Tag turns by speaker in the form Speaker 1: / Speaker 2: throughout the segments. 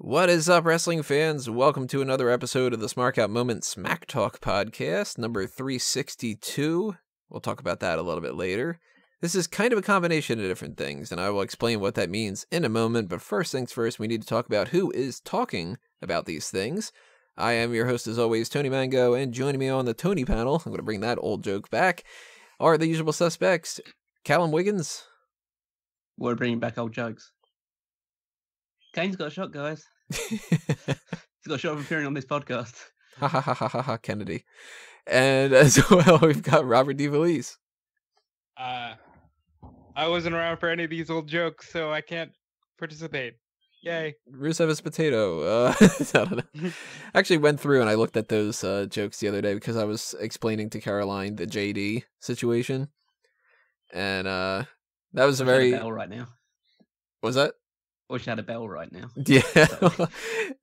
Speaker 1: What is up, wrestling fans? Welcome to another episode of the Smark Out Moment Smack Talk podcast, number 362. We'll talk about that a little bit later. This is kind of a combination of different things, and I will explain what that means in a moment. But first things first, we need to talk about who is talking about these things. I am your host, as always, Tony Mango, and joining me on the Tony panel, I'm going to bring that old joke back, are the usual suspects, Callum Wiggins.
Speaker 2: We're bringing back old jokes. Kane's got a shot, guys. He's got a shot of appearing on this podcast.
Speaker 1: Ha ha ha ha ha ha, Kennedy. And as well, we've got Robert DeValise.
Speaker 3: I wasn't around for any of these old jokes, so I can't participate. Yay.
Speaker 1: Rusev is potato. I don't know. Actually went through and I looked at those jokes the other day because I was explaining to Caroline the JD situation. And that was a very...
Speaker 2: Bell right now.
Speaker 1: Was that?
Speaker 2: Wish I had a bell right now.
Speaker 1: Yeah.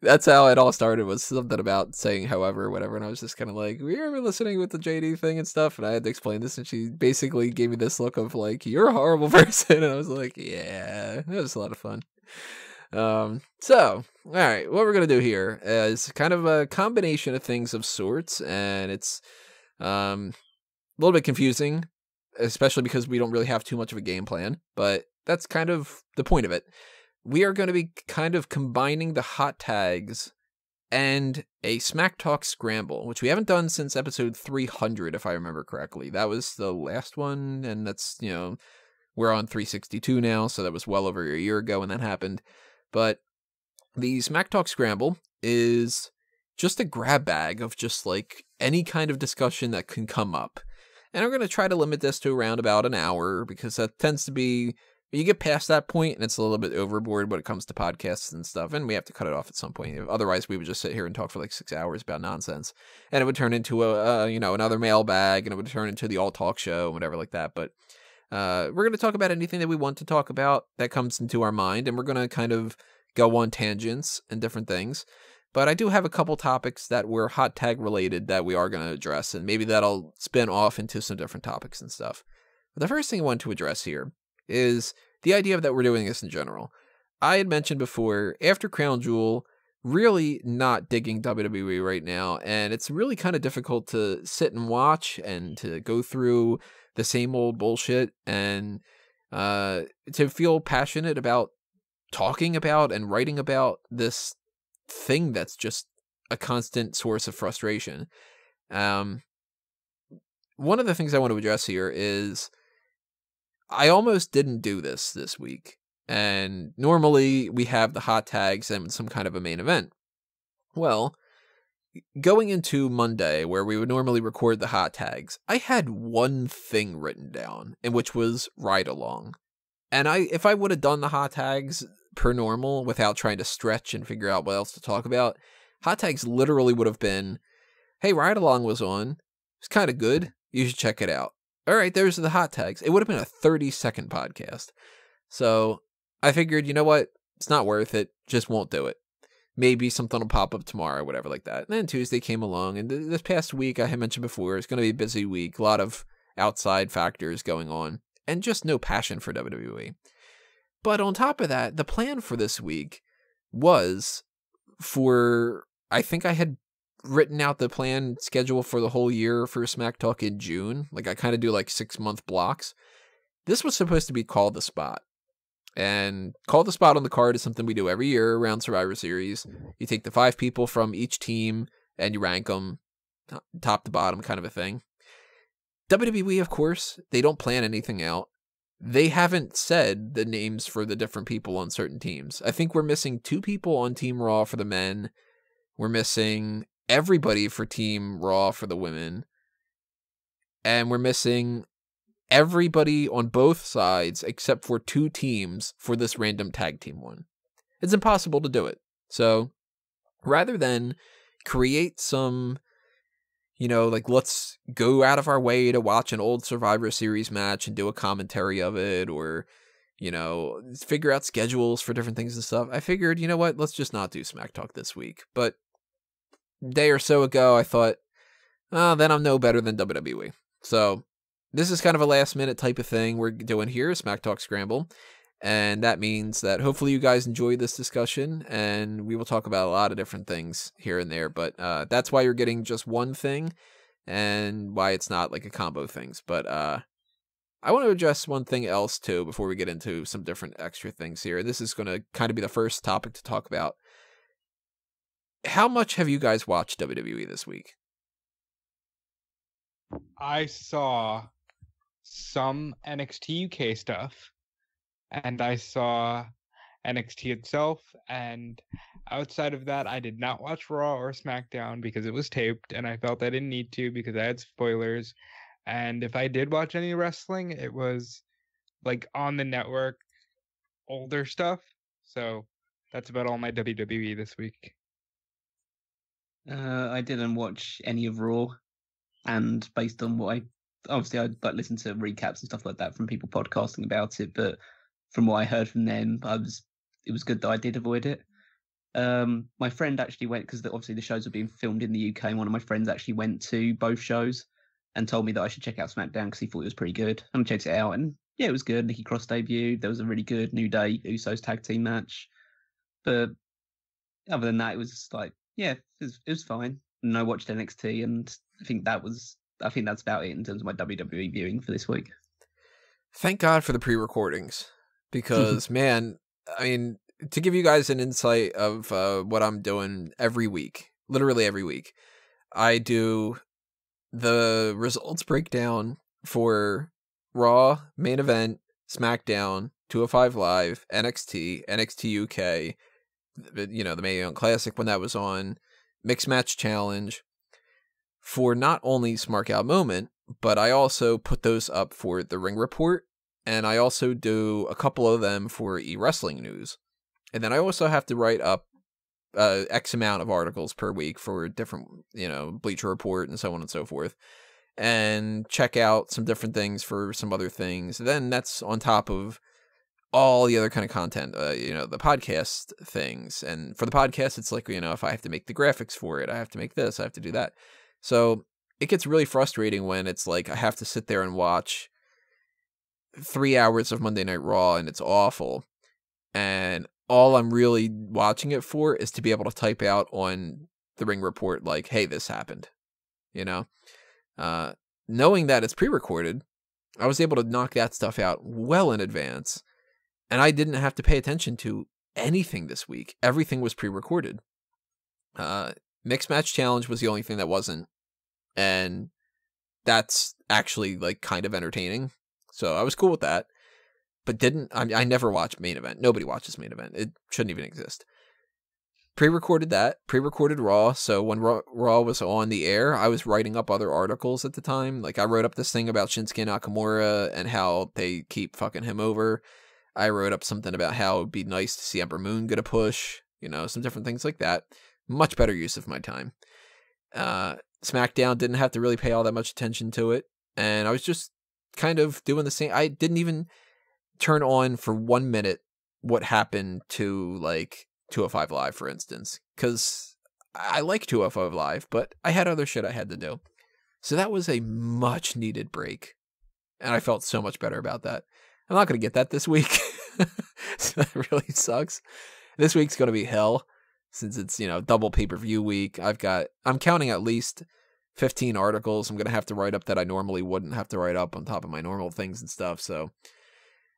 Speaker 1: That's how it all started, was something about saying however or whatever. And I was just kind of like, we were listening with the JD thing and stuff. And I had to explain this. And she basically gave me this look of like, you're a horrible person. And I was like, yeah, it was a lot of fun. So, all right, what we're going to do here is kind of a combination of things of sorts. And it's a little bit confusing, especially because we don't really have too much of a game plan. But that's kind of the point of it. We are going to be kind of combining the hot tags and a Smack Talk Scramble, which we haven't done since episode 300, if I remember correctly. That was the last one, and that's, you know, we're on 362 now, so that was well over a year ago when that happened. But the Smack Talk Scramble is just a grab bag of just, like, any kind of discussion that can come up. And I'm going to try to limit this to around about an hour, because that tends to be... You get past that point, and it's a little bit overboard when it comes to podcasts and stuff, and we have to cut it off at some point. Otherwise, we would just sit here and talk for like 6 hours about nonsense, and it would turn into another mailbag, and it would turn into the all talk show and whatever like that. But we're going to talk about anything that we want to talk about that comes into our mind, and we're going to kind of go on tangents and different things. But I do have a couple topics that were hot tag related that we are going to address, and maybe that'll spin off into some different topics and stuff. But the first thing I want to address here is the idea that we're doing this in general. I had mentioned before, after Crown Jewel, really not digging WWE right now, and it's really kind of difficult to sit and watch and to go through the same old bullshit and to feel passionate about talking about and writing about this thing that's just a constant source of frustration. One of the things I want to address here is I almost didn't do this week, and normally we have the hot tags and some kind of a main event. Well, going into Monday, where we would normally record the hot tags, I had one thing written down, and which was ride along. And if I would have done the hot tags per normal without trying to stretch and figure out what else to talk about, hot tags literally would have been, hey, ride along was on. It's kind of good. You should check it out. All right, there's the hot tags. It would have been a 30-second podcast. So I figured, you know what? It's not worth it. Just won't do it. Maybe something will pop up tomorrow, whatever like that. And then Tuesday came along, and this past week, I had mentioned before, it's going to be a busy week. A lot of outside factors going on, and just no passion for WWE. But on top of that, the plan for this week was for, I think I had written out the plan schedule for the whole year for Smack Talk in June. Like, I kind of do like 6-month blocks. This was supposed to be Call the Spot. And Call the Spot on the card is something we do every year around Survivor Series. You take the 5 people from each team and you rank them top to bottom, kind of a thing. WWE, of course, they don't plan anything out. They haven't said the names for the different people on certain teams. I think we're missing 2 people on Team Raw for the men. We're missing everybody for Team Raw for the women, and we're missing everybody on both sides except for 2 teams for this random tag team one. It's impossible to do it. So rather than create some, you know, like, let's go out of our way to watch an old Survivor Series match and do a commentary of it, or, you know, figure out schedules for different things and stuff, I figured, you know what, let's just not do Smack Talk this week. But day or so ago, I thought, then I'm no better than WWE. So this is kind of a last minute type of thing we're doing here, Smack Talk Scramble. And that means that hopefully you guys enjoyed this discussion, and we will talk about a lot of different things here and there. But that's why you're getting just one thing, and why it's not like a combo things. But I want to address one thing else too before we get into some different extra things here. This is going to kind of be the first topic to talk about. How much have you guys watched WWE this week?
Speaker 3: I saw some NXT UK stuff, and I saw NXT itself, and outside of that, I did not watch Raw or SmackDown because it was taped, and I felt I didn't need to because I had spoilers. And if I did watch any wrestling, it was like on the network, older stuff. So that's about all my WWE this week.
Speaker 2: I didn't watch any of Raw, and based on what I like listen to recaps and stuff like that from people podcasting about it, but from what I heard from them, it was good that I did avoid it. My friend actually went because obviously the shows were being filmed in the UK, and one of my friends actually went to both shows and told me that I should check out SmackDown because he thought it was pretty good. And I checked it out, and yeah, it was good. Nikki Cross debuted. There was a really good New Day Usos tag team match, but other than that, it was like, yeah, it was fine. And I watched NXT, and I think that's about it in terms of my WWE viewing for this week.
Speaker 1: Thank God for the pre-recordings, because man, I mean, to give you guys an insight of what I'm doing every week, literally every week, I do the results breakdown for Raw, Main Event, SmackDown, 205 Live, NXT, NXT UK, the Mae Young Classic when that was on, Mixed Match Challenge, for not only Smark Out Moment, but I also put those up for the Ring Report, and I also do a couple of them for eWrestling News. And then I also have to write up X amount of articles per week for different, Bleacher Report and so on and so forth, and check out some different things for some other things. Then that's on top of all the other kind of content, the podcast things. And for the podcast, it's like, if I have to make the graphics for it, I have to make this, I have to do that. So it gets really frustrating when it's like I have to sit there and watch 3 hours of Monday Night Raw and it's awful. And all I'm really watching it for is to be able to type out on the Ring Report, like, hey, this happened, knowing that it's pre-recorded, I was able to knock that stuff out well in advance. And I didn't have to pay attention to anything this week. Everything was pre-recorded. Mixed Match Challenge was the only thing that wasn't. And that's actually like kind of entertaining. So I was cool with that. But I never watched Main Event. Nobody watches Main Event. It shouldn't even exist. Pre-recorded that. Pre-recorded Raw. So when Raw was on the air, I was writing up other articles at the time. Like I wrote up this thing about Shinsuke Nakamura and how they keep fucking him over. I wrote up something about how it'd be nice to see Ember Moon get a push. Some different things like that. Much better use of my time. SmackDown didn't have to really pay all that much attention to it. And I was just kind of doing the same. I didn't even turn on for 1 minute what happened to like 205 Live, for instance, because I like 205 Live, but I had other shit I had to do. So that was a much needed break. And I felt so much better about that. I'm not going to get that this week. So that really sucks. This week's going to be hell since it's, double pay-per-view week. I'm counting at least 15 articles I'm going to have to write up that I normally wouldn't have to write up on top of my normal things and stuff. So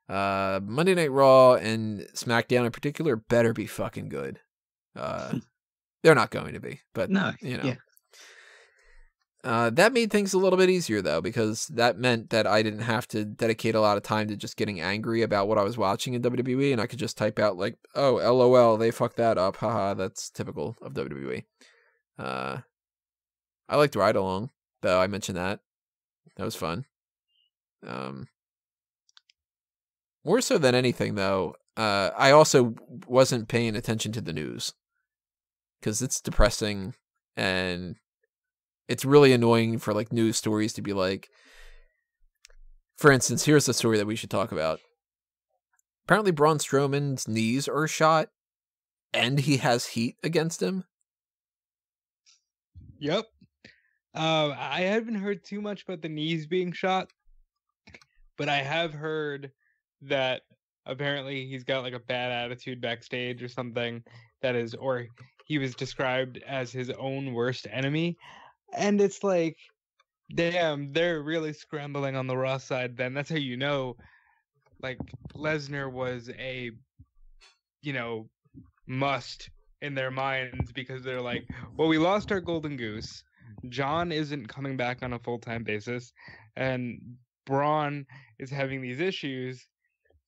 Speaker 1: Monday Night Raw and SmackDown in particular better be fucking good. They're not going to be, but
Speaker 2: no,
Speaker 1: Yeah. That made things a little bit easier though, because that meant that I didn't have to dedicate a lot of time to just getting angry about what I was watching in WWE, and I could just type out like, oh, LOL, they fucked that up. Haha, that's typical of WWE. I liked Ride Along, though. I mentioned that. That was fun. More so than anything, though, I also wasn't paying attention to the news because it's depressing and it's really annoying for like news stories to be like, for instance, here's a story that we should talk about. Apparently Braun Strowman's knees are shot and he has heat against him.
Speaker 3: Yep. I haven't heard too much about the knees being shot, but I have heard that apparently he's got like a bad attitude backstage or something or he was described as his own worst enemy. And it's like, damn, they're really scrambling on the Raw side then. That's how you know, like, Lesnar was a, must in their minds, because they're like, well, we lost our golden goose. John isn't coming back on a full-time basis, and Braun is having these issues.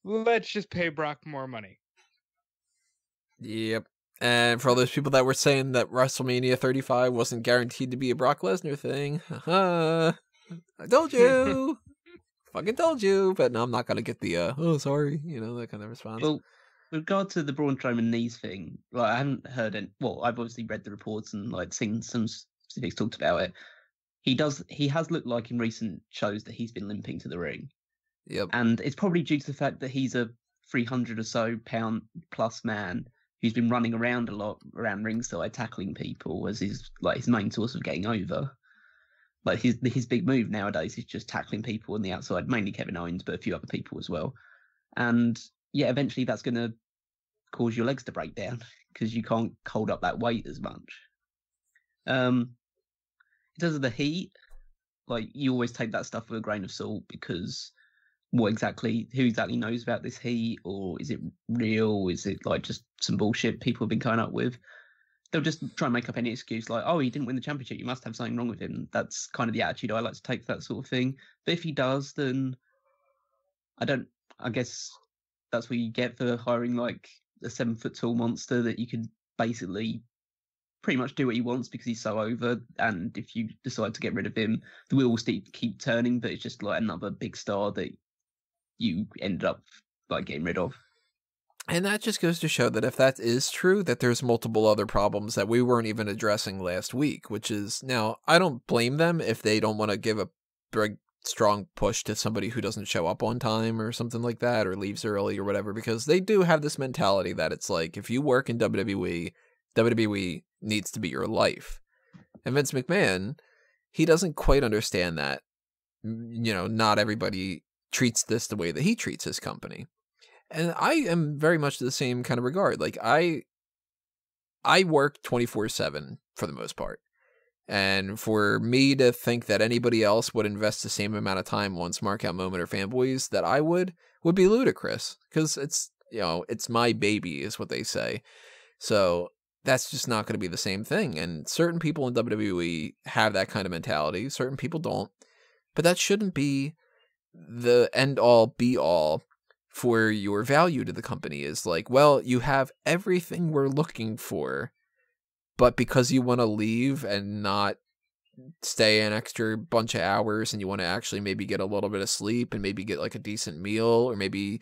Speaker 3: Let's just pay Brock more money.
Speaker 1: Yep. And for all those people that were saying that WrestleMania 35 wasn't guaranteed to be a Brock Lesnar thing, I told you. Fucking told you. But no, I'm not going to get the, oh, sorry, that kind of response.
Speaker 2: Well, with regard to the Braun Strowman knees thing, like, I haven't heard any. Well, I've obviously read the reports and like seen some specifics talked about it. He has looked like in recent shows that he's been limping to the ring.
Speaker 1: Yep.
Speaker 2: And it's probably due to the fact that he's a 300 or so pound plus man who's been running around a lot around ringside, tackling people as his main source of getting over. Like his big move nowadays is just tackling people on the outside, mainly Kevin Owens, but a few other people as well. And yeah, eventually that's going to cause your legs to break down because you can't hold up that weight as much. In terms of the heat, like, you always take that stuff with a grain of salt, because who exactly knows about this heat, or is it real? Is it like just some bullshit people have been coming up with? They'll just try and make up any excuse like, oh, he didn't win the championship, you must have something wrong with him. That's kind of the attitude I like to take for that sort of thing. But if he does, then I guess that's what you get for hiring like a 7-foot-tall monster that you can basically pretty much do what he wants because he's so over. And if you decide to get rid of him, the wheel will keep turning, but it's just like another big star that you ended up like getting rid of.
Speaker 1: And that just goes to show that if that is true, that there's multiple other problems that we weren't even addressing last week, which is, now, I don't blame them if they don't want to give a big, strong push to somebody who doesn't show up on time or something like that, or leaves early or whatever, because they do have this mentality that it's like, if you work in WWE, WWE needs to be your life. And Vince McMahon, he doesn't quite understand that, not everybody treats this the way that he treats his company. And I am very much the same kind of regard. Like, I work 24/7 for the most part. And for me to think that anybody else would invest the same amount of time on Smark Out Moment or Fanboys that I would be ludicrous. Because it's, it's my baby is what they say. So that's just not going to be the same thing. And certain people in WWE have that kind of mentality. Certain people don't. But that shouldn't be the end all be all for your value to the company. Is like, well, you have everything we're looking for, but because you want to leave and not stay an extra bunch of hours, and you want to actually maybe get a little bit of sleep and maybe get like a decent meal, or maybe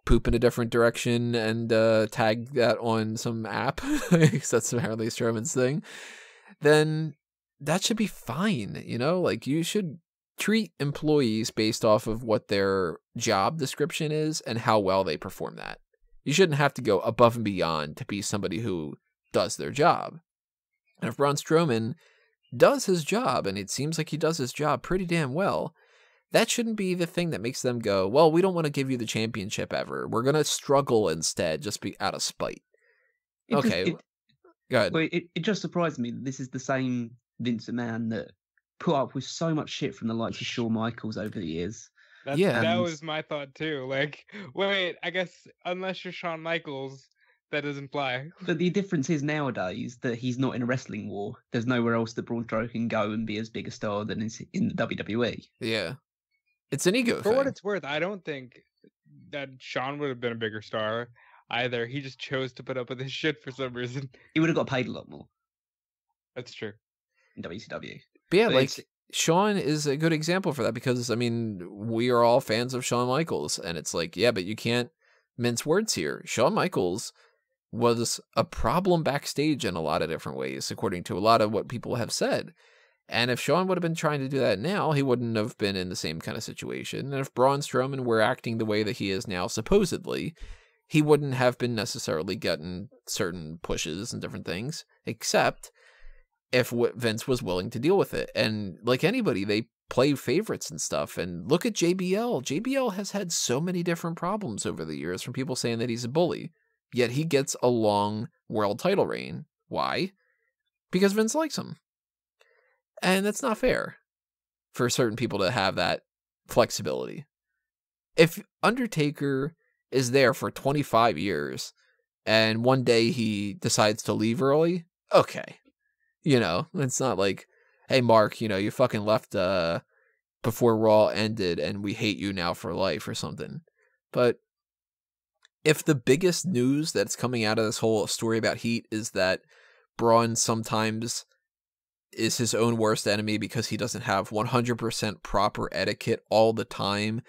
Speaker 1: poop in a different direction and tag that on some app, because that's apparently Strowman's thing, then that should be fine. Like, you should treat employees based off of what their job description is and how well they perform that. You shouldn't have to go above and beyond to be somebody who does their job. And if Braun Strowman does his job, and it seems like he does his job pretty damn well, that shouldn't be the thing that makes them go, well, we don't want to give you the championship ever. We're going to struggle instead, just be out of spite. Go ahead.
Speaker 2: Well, it just surprised me that this is the same Vince McMahon that put up with so much shit from the likes of Shawn Michaels over the years.
Speaker 3: That was my thought too. Like, wait, I guess unless you're Shawn Michaels, that doesn't fly.
Speaker 2: But the difference is nowadays that he's not in a wrestling war. There's nowhere else that Braun Strowman can go and be as big a star than is in the WWE.
Speaker 1: Yeah. It's an ego
Speaker 3: For
Speaker 1: thing.
Speaker 3: what it's worth, I don't think that Shawn would have been a bigger star either. He just chose to put up with his shit for some reason.
Speaker 2: He would have got paid a lot more.
Speaker 3: That's true.
Speaker 2: In WCW.
Speaker 1: But yeah, like, Shawn is a good example for that, because, I mean, we are all fans of Shawn Michaels, and it's like, yeah, but you can't mince words here. Shawn Michaels was a problem backstage in a lot of different ways, according to a lot of what people have said. And if Shawn would have been trying to do that now, he wouldn't have been in the same kind of situation. And if Braun Strowman were acting the way that he is now, supposedly, he wouldn't have been necessarily getting certain pushes and different things, except if Vince was willing to deal with it. And like anybody, they play favorites and stuff. And look at JBL. JBL has had so many different problems over the years from people saying that he's a bully, yet he gets a long world title reign. Why? Because Vince likes him. And that's not fair for certain people to have that flexibility. If Undertaker is there for 25 years and one day he decides to leave early, okay. You know, it's not like, hey, Mark, you know, you fucking left before Raw ended and we hate you now for life or something. But if the biggest news that's coming out of this whole story about Heat is that Braun sometimes is his own worst enemy because he doesn't have 100% proper etiquette all the time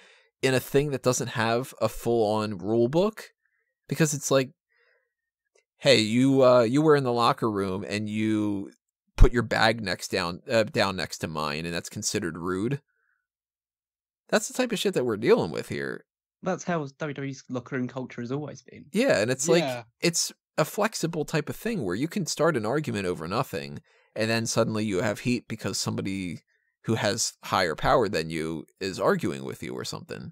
Speaker 1: in a thing that doesn't have a full-on rule book, because it's like, hey, you were in the locker room and you put your bag down next to mine, and that's considered rude. That's the type of shit that we're dealing with here.
Speaker 2: That's how WWE's locker room culture has always been.
Speaker 1: Yeah, and it's like, it's a flexible type of thing where you can start an argument over nothing, and then suddenly you have heat because somebody who has higher power than you is arguing with you or something.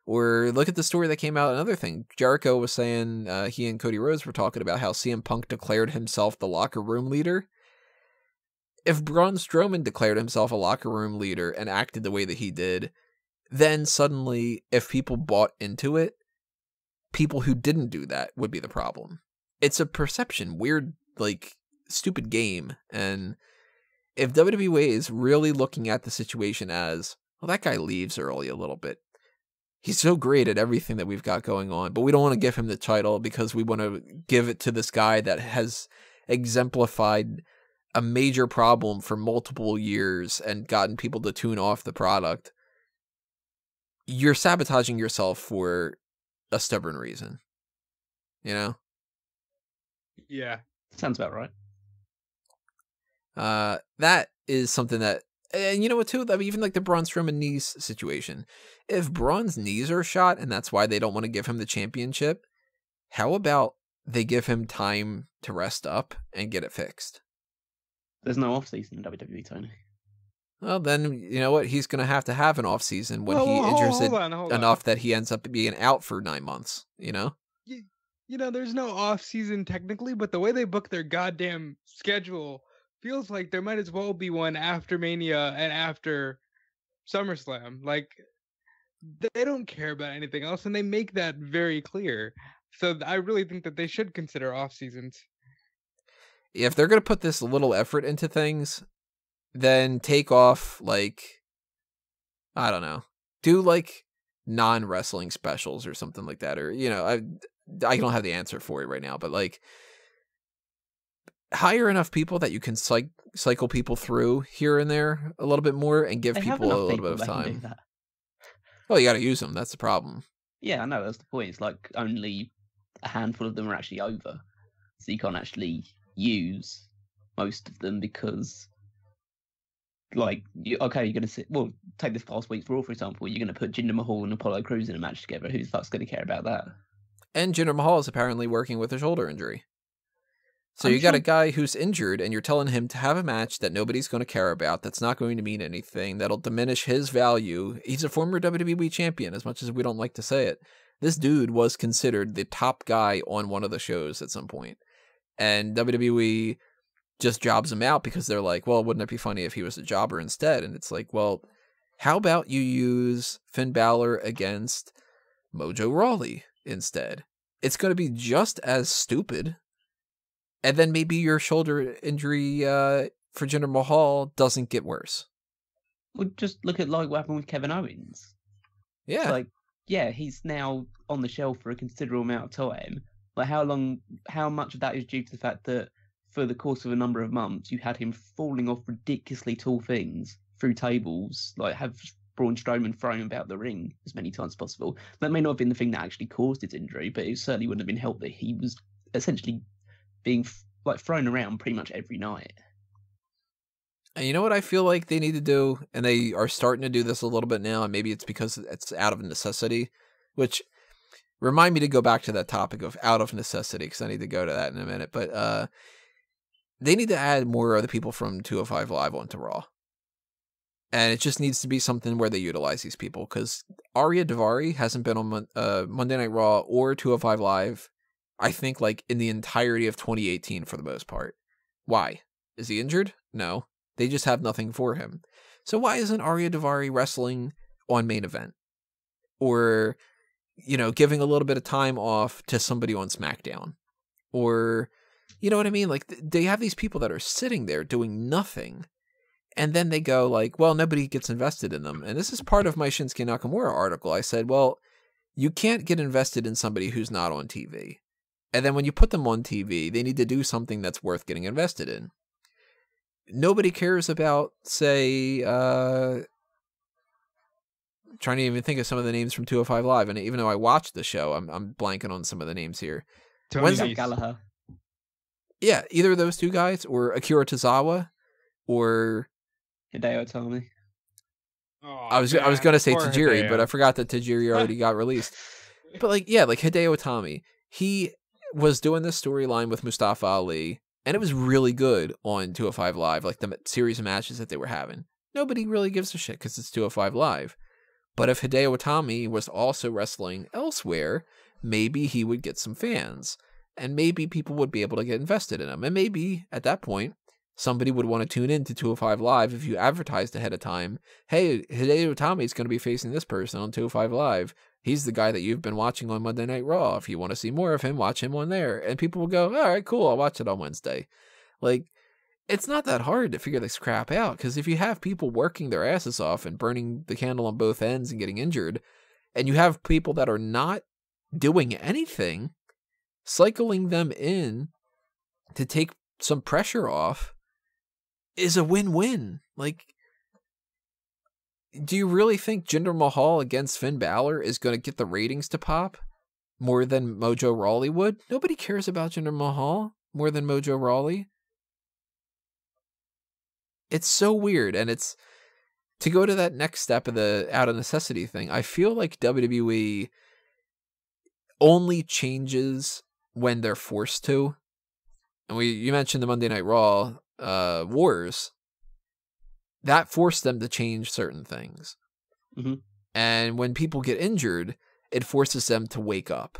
Speaker 1: Or look at the story that came out, another thing. Jericho was saying, he and Cody Rhodes were talking about how CM Punk declared himself the locker room leader. If Braun Strowman declared himself a locker room leader and acted the way that he did, then suddenly, if people bought into it, people who didn't do that would be the problem. It's a perception, weird, like, stupid game. And if WWE is really looking at the situation as, well, that guy leaves early a little bit. He's so great at everything that we've got going on, but we don't want to give him the title because we want to give it to this guy that has exemplified a major problem for multiple years and gotten people to tune off the product. You're sabotaging yourself for a stubborn reason. You know?
Speaker 3: Yeah.
Speaker 2: Sounds about right.
Speaker 1: That is something that, and you know what too? I mean, even like the Braun Strowman knees situation. If Braun's knees are shot and that's why they don't want to give him the championship, how about they give him time to rest up and get it fixed?
Speaker 2: There's no off-season in WWE, Tony.
Speaker 1: Well, then, you know what? He's going to have an off-season when he injures it enough that he ends up being out for 9 months, you know?
Speaker 3: You know, there's no off-season technically, but the way they book their goddamn schedule feels like there might as well be one after Mania and after SummerSlam. Like, they don't care about anything else, and they make that very clear. So I really think that they should consider off-seasons.
Speaker 1: If they're going to put this little effort into things, then take off, like, I don't know, do like non-wrestling specials or something like that. Or, you know, I don't have the answer for it right now, but like, hire enough people that you can cycle people through here and there a little bit more and give people a little bit of time. Well, you got to use them. That's the problem.
Speaker 2: Yeah, I know. That's the point. It's like only a handful of them are actually over. So you can't actually use most of them because, like, you're going to sit. Well, take this past week's Raw, for example. You're going to put Jinder Mahal and Apollo Crews in a match together. Who the fuck's going to care about that?
Speaker 1: And Jinder Mahal is apparently working with a shoulder injury. So you got a guy who's injured, and you're telling him to have a match that nobody's going to care about, that's not going to mean anything, that'll diminish his value. He's a former WWE champion, as much as we don't like to say it. This dude was considered the top guy on one of the shows at some point. And WWE just jobs him out because they're like, well, wouldn't it be funny if he was a jobber instead? And it's like, well, how about you use Finn Balor against Mojo Rawley instead? It's going to be just as stupid. And then maybe your shoulder injury for Jinder Mahal doesn't get worse.
Speaker 2: Well, just look at like what happened with Kevin Owens.
Speaker 1: Yeah.
Speaker 2: Like, yeah, he's now on the shelf for a considerable amount of time. Like, how much of that is due to the fact that for the course of a number of months, you had him falling off ridiculously tall things through tables, like have Braun Strowman thrown about the ring as many times as possible. That may not have been the thing that actually caused his injury, but it certainly wouldn't have been helped that he was essentially being like thrown around pretty much every night.
Speaker 1: And you know what I feel like they need to do, and they are starting to do this a little bit now, and maybe it's because it's out of necessity, which remind me to go back to that topic of out of necessity, because I need to go to that in a minute, but they need to add more of the people from 205 Live onto Raw. And it just needs to be something where they utilize these people, because Arya Davari hasn't been on Monday Night Raw or 205 Live, I think, like, in the entirety of 2018 for the most part. Why? Is he injured? No. They just have nothing for him. So why isn't Arya Davari wrestling on main event? Or, you know, giving a little bit of time off to somebody on SmackDown? Or, you know what I mean? Like, they have these people that are sitting there doing nothing. And then they go like, well, nobody gets invested in them. And this is part of my Shinsuke Nakamura article. I said, well, you can't get invested in somebody who's not on TV. And then when you put them on TV, they need to do something that's worth getting invested in. Nobody cares about, say, trying to even think of some of the names from 205 Live. And even though I watched the show, I'm blanking on some of the names here.
Speaker 3: Tony
Speaker 2: Gallagher.
Speaker 1: Yeah, either of those two guys, or Akira Tozawa, or
Speaker 2: Hideo Itami.
Speaker 3: Oh,
Speaker 1: I was going to say
Speaker 3: poor
Speaker 1: Tajiri,
Speaker 3: Hideo.
Speaker 1: but I forgot that Tajiri already got released. But like, yeah, like Hideo Itami, he was doing this storyline with Mustafa Ali, and it was really good on 205 Live, like the series of matches that they were having. Nobody really gives a shit because it's 205 Live. But if Hideo Itami was also wrestling elsewhere, maybe he would get some fans, and maybe people would be able to get invested in him. And maybe at that point, somebody would want to tune in to 205 Live if you advertised ahead of time, hey, Hideo Itami is going to be facing this person on 205 Live. He's the guy that you've been watching on Monday Night Raw. If you want to see more of him, watch him on there. And people will go, all right, cool, I'll watch it on Wednesday. Like, it's not that hard to figure this crap out, because if you have people working their asses off and burning the candle on both ends and getting injured, and you have people that are not doing anything, cycling them in to take some pressure off is a win-win. Like, do you really think Jinder Mahal against Finn Balor is going to get the ratings to pop more than Mojo Rawley would? Nobody cares about Jinder Mahal more than Mojo Rawley. It's so weird, and it's to go to that next step of the out of necessity thing. I feel like WWE only changes when they're forced to. And you mentioned the Monday Night Raw wars. That forced them to change certain things.
Speaker 2: Mm-hmm.
Speaker 1: And when people get injured, it forces them to wake up.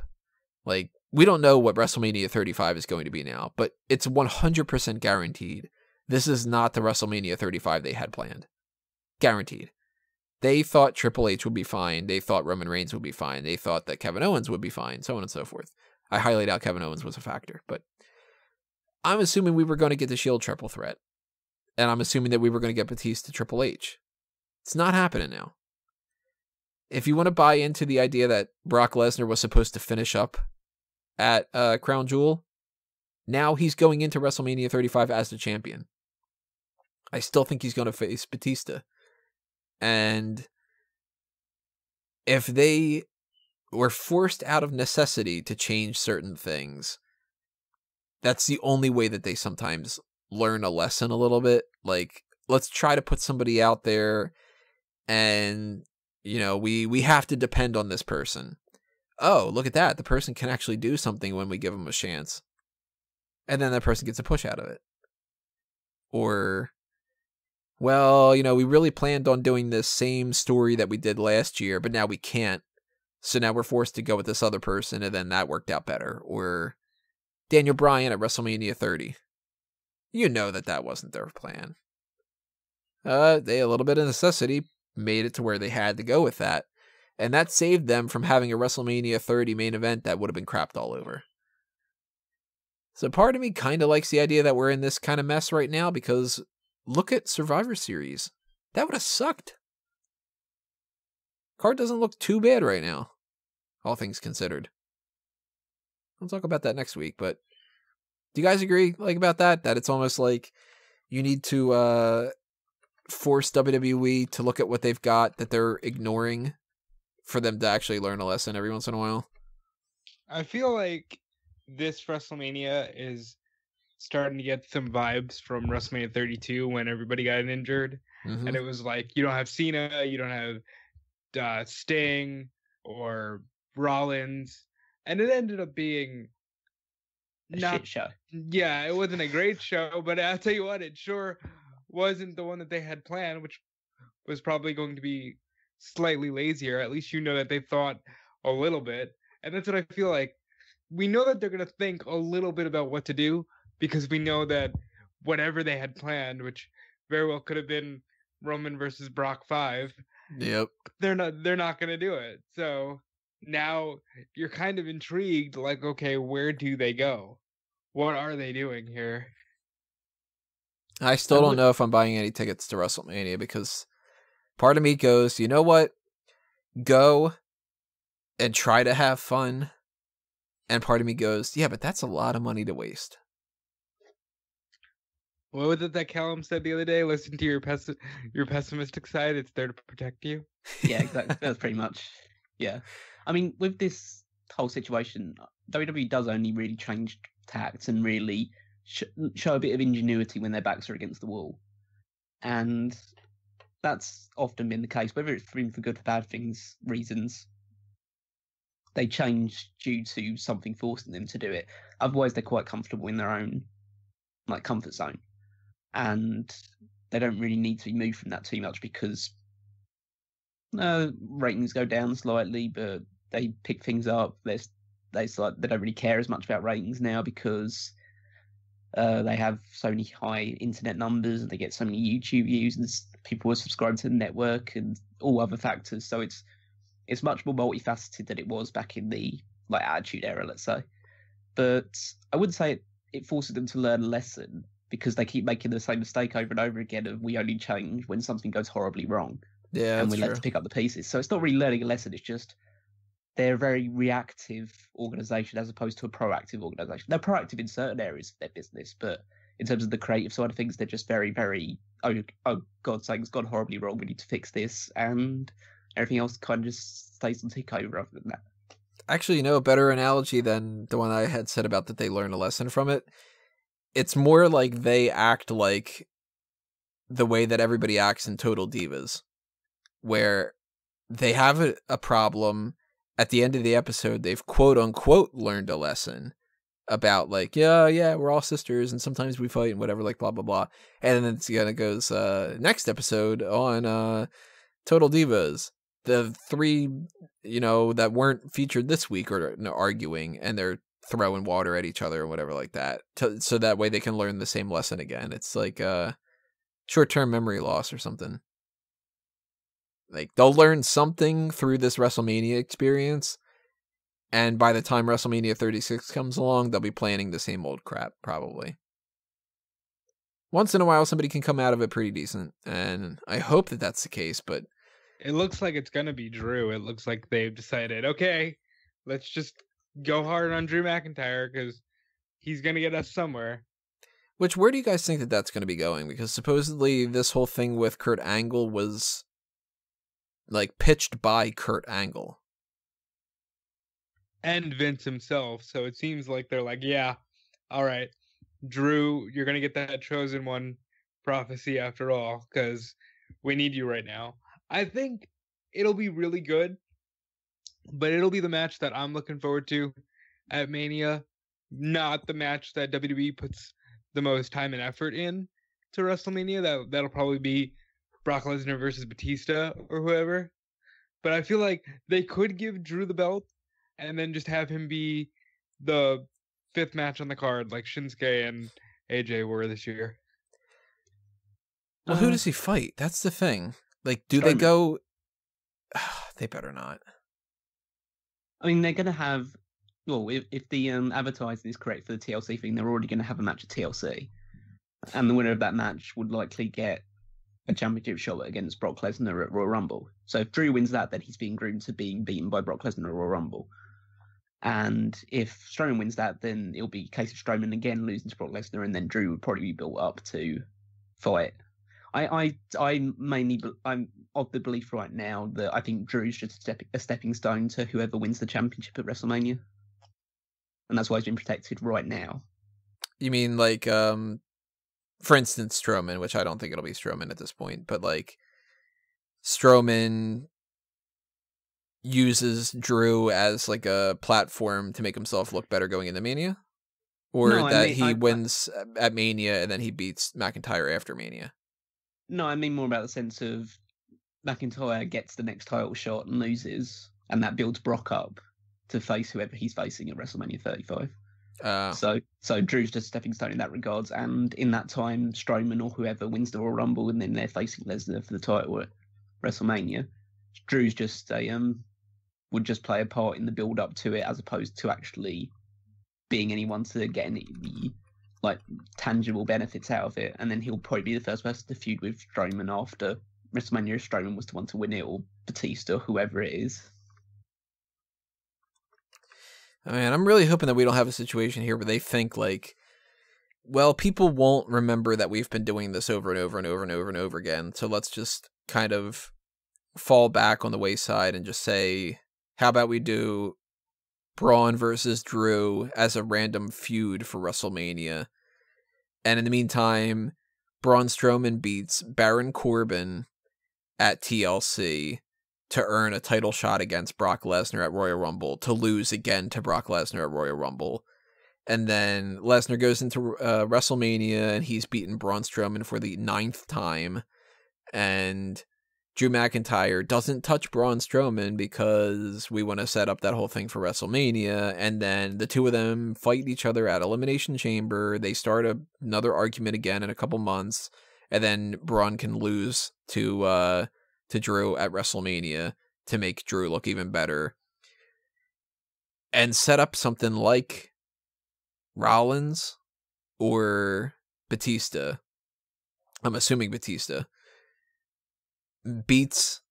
Speaker 1: Like, we don't know what WrestleMania 35 is going to be now, but it's 100% guaranteed. This is not the WrestleMania 35 they had planned. Guaranteed. They thought Triple H would be fine. They thought Roman Reigns would be fine. They thought that Kevin Owens would be fine, so on and so forth. I highly doubt Kevin Owens was a factor, but I'm assuming we were going to get the Shield triple threat. And I'm assuming that we were going to get Batista Triple H. It's not happening now. If you want to buy into the idea that Brock Lesnar was supposed to finish up at Crown Jewel, now he's going into WrestleMania 35 as the champion. I still think he's going to face Batista. And if they were forced out of necessity to change certain things, that's the only way that they sometimes learn a lesson a little bit. Like, let's try to put somebody out there and, you know, we have to depend on this person. Oh, look at that. The person can actually do something when we give them a chance. And then that person gets a push out of it. Or, well, you know, we really planned on doing this same story that we did last year, but now we can't. So now we're forced to go with this other person, and then that worked out better. Or Daniel Bryan at WrestleMania 30. You know that wasn't their plan. They, a little bit of necessity, made it to where they had to go with that. And that saved them from having a WrestleMania 30 main event that would have been crapped all over. So part of me kind of likes the idea that we're in this kind of mess right now, because look at Survivor Series. That would have sucked. Card doesn't look too bad right now, all things considered. I'll talk about that next week, but do you guys agree about that? That it's almost like you need to force WWE to look at what they've got that they're ignoring for them to actually learn a lesson every once in a while?
Speaker 3: I feel like this WrestleMania is starting to get some vibes from WrestleMania 32 when everybody got injured.
Speaker 1: Mm-hmm.
Speaker 3: And it was like, you don't have Cena, you don't have Sting or Rollins. And it ended up being
Speaker 2: a shit show.
Speaker 3: Yeah, it wasn't a great show, but I'll tell you what, it sure wasn't the one that they had planned, which was probably going to be slightly lazier. At least you know that they thought a little bit. And that's what I feel like. We know that they're going to think a little bit about what to do because we know that whatever they had planned, which very well could have been Roman versus Brock 5,
Speaker 1: Yep.
Speaker 3: they're not going to do it. So now you're kind of intrigued, like, okay, where do they go? What are they doing here?
Speaker 1: I still don't know if I'm buying any tickets to WrestleMania because part of me goes, you know what? Go and try to have fun. And part of me goes, yeah, but that's a lot of money to waste.
Speaker 3: What was it that Callum said the other day? Listen to your pessimistic side. It's there to protect you.
Speaker 2: Yeah, exactly. That's pretty much. Yeah. I mean, with this whole situation, WWE does only really change tacts and really show a bit of ingenuity when their backs are against the wall. And that's often been the case, whether it's been for good or bad things, reasons. They change due to something forcing them to do it. Otherwise, they're quite comfortable in their own comfort zone. And they don't really need to be moved from that too much because ratings go down slightly, but they pick things up. They don't really care as much about ratings now because they have so many high internet numbers and they get so many YouTube views and people are subscribed to the network and all other factors. So it's much more multifaceted than it was back in the Attitude Era, let's say. But I wouldn't say it forces them to learn a lesson because they keep making the same mistake over and over again of we only change when something goes horribly wrong.
Speaker 1: Yeah,
Speaker 2: and we're
Speaker 1: true.
Speaker 2: left to pick up the pieces. So it's not really learning a lesson. It's just they're a very reactive organization as opposed to a proactive organization. They're proactive in certain areas of their business, but in terms of the creative side of things, they're just very, very, oh God, something's gone horribly wrong. We need to fix this. And everything else kind of just stays on tick over other than that.
Speaker 1: Actually, a better analogy than the one I had said about that they learned a lesson from it. It's more like they act like the way that everybody acts in Total Divas, where they have a problem. At the end of the episode, they've quote unquote learned a lesson about yeah, we're all sisters and sometimes we fight and whatever, blah, blah, blah. And then it goes, next episode on Total Divas. The three, that weren't featured this week are arguing and they're throwing water at each other and whatever like that. So that way they can learn the same lesson again. It's like short-term memory loss or something. They'll learn something through this WrestleMania experience. And by the time WrestleMania 36 comes along, they'll be planning the same old crap, probably. Once in a while, somebody can come out of it pretty decent. And I hope that that's the case, but
Speaker 3: it looks like it's going to be Drew. It looks like they've decided, okay, let's just go hard on Drew McIntyre because he's going to get us somewhere.
Speaker 1: Where do you guys think that that's going to be going? Because supposedly this whole thing with Kurt Angle was pitched by Kurt Angle.
Speaker 3: And Vince himself. So it seems like they're like, yeah, all right, Drew, you're going to get that chosen one prophecy after all because we need you right now. I think it'll be really good, but it'll be the match that I'm looking forward to at Mania, not the match that WWE puts the most time and effort in to WrestleMania. That'll probably be Brock Lesnar versus Batista or whoever. But I feel like they could give Drew the belt and then just have him be the fifth match on the card like Shinsuke and AJ were this year.
Speaker 1: Well, who does he fight? That's the thing. Do
Speaker 2: Strowman.
Speaker 1: They go... They better not.
Speaker 2: I mean, they're going to have... Well, if the advertising is correct for the TLC thing, they're already going to have a match at TLC. And the winner of that match would likely get a championship shot against Brock Lesnar at Royal Rumble. So if Drew wins that, then he's being groomed to being beaten by Brock Lesnar at Royal Rumble. And if Strowman wins that, then it'll be a case of Strowman again losing to Brock Lesnar, and then Drew would probably be built up to fight. I'm of the belief right now that I think Drew's just a stepping stone to whoever wins the championship at WrestleMania. And that's why he's been protected right now.
Speaker 1: You mean for instance, Strowman, which I don't think it'll be Strowman at this point, but Strowman uses Drew as a platform to make himself look better going into Mania? Or he wins at Mania and then he beats McIntyre after Mania?
Speaker 2: No, I mean more about the sense of McIntyre gets the next title shot and loses, and that builds Brock up to face whoever he's facing at WrestleMania 35. So Drew's just a stepping stone in that regards, and in that time, Strowman or whoever wins the Royal Rumble, and then they're facing Lesnar for the title at WrestleMania. Drew's just would just play a part in the build up to it, as opposed to actually being anyone to get any like tangible benefits out of it. And then he'll probably be the first person to feud with Strowman after WrestleMania if Strowman was the one to win it, or Batista, whoever it is.
Speaker 1: I mean, I'm really hoping that we don't have a situation here where they think like, well, people won't remember that we've been doing this over and over and over and over and over again. So let's just kind of fall back on the wayside and just say, how about we do Braun versus Drew as a random feud for WrestleMania? And in the meantime, Braun Strowman beats Baron Corbin at TLC to earn a title shot against Brock Lesnar at Royal Rumble, to lose again to Brock Lesnar at Royal Rumble. And then Lesnar goes into WrestleMania and he's beaten Braun Strowman for the 9th time. And Drew McIntyre doesn't touch Braun Strowman because we want to set up that whole thing for WrestleMania. And then the two of them fight each other at Elimination Chamber. They start another argument again in a couple months. And then Braun can lose to Drew at WrestleMania to make Drew look even better. And set up something like Rollins or Batista. I'm assuming Batista beats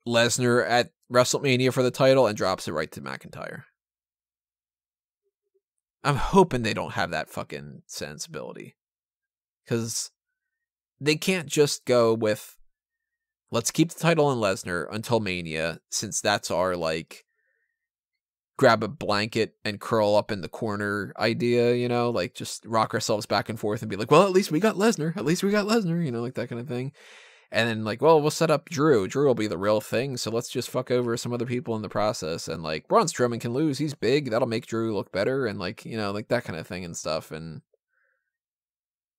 Speaker 1: Lesnar at WrestleMania for the title and drops it right to McIntyre. I'm hoping they don't have that fucking sensibility. Because they can't just go with, let's keep the title on Lesnar until Mania, since that's our, like, grab a blanket and curl up in the corner idea, you know? Like, just rock ourselves back and forth and be like, well, at least we got Lesnar. At least we got Lesnar, you know, like that kind of thing. And then, like, well, we'll set up Drew. Drew will be the real thing, so let's just fuck over some other people in the process. And, like, Braun Strowman can lose. He's big. That'll make Drew look better. And, like, you know, like that kind of thing and stuff. And,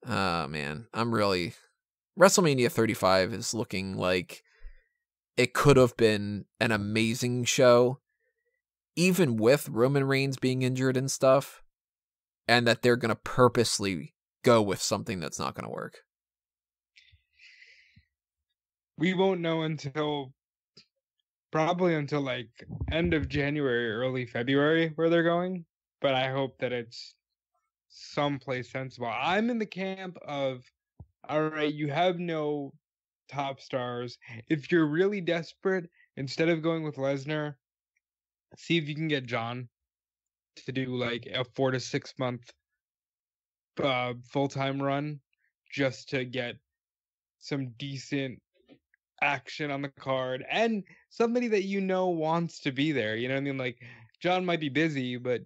Speaker 1: man, I'm really... WrestleMania 35 is looking like it could have been an amazing show, even with Roman Reigns being injured and stuff, and that they're going to purposely go with something that's not going to work.
Speaker 3: We won't know probably until like end of January, early February where they're going, but I hope that it's someplace sensible. I'm in the camp of, all right, you have no top stars. If you're really desperate, instead of going with Lesnar, see if you can get John to do like a 4 to 6 month full-time run just to get some decent action on the card and somebody that you know wants to be there. You know what I mean? Like, John might be busy, but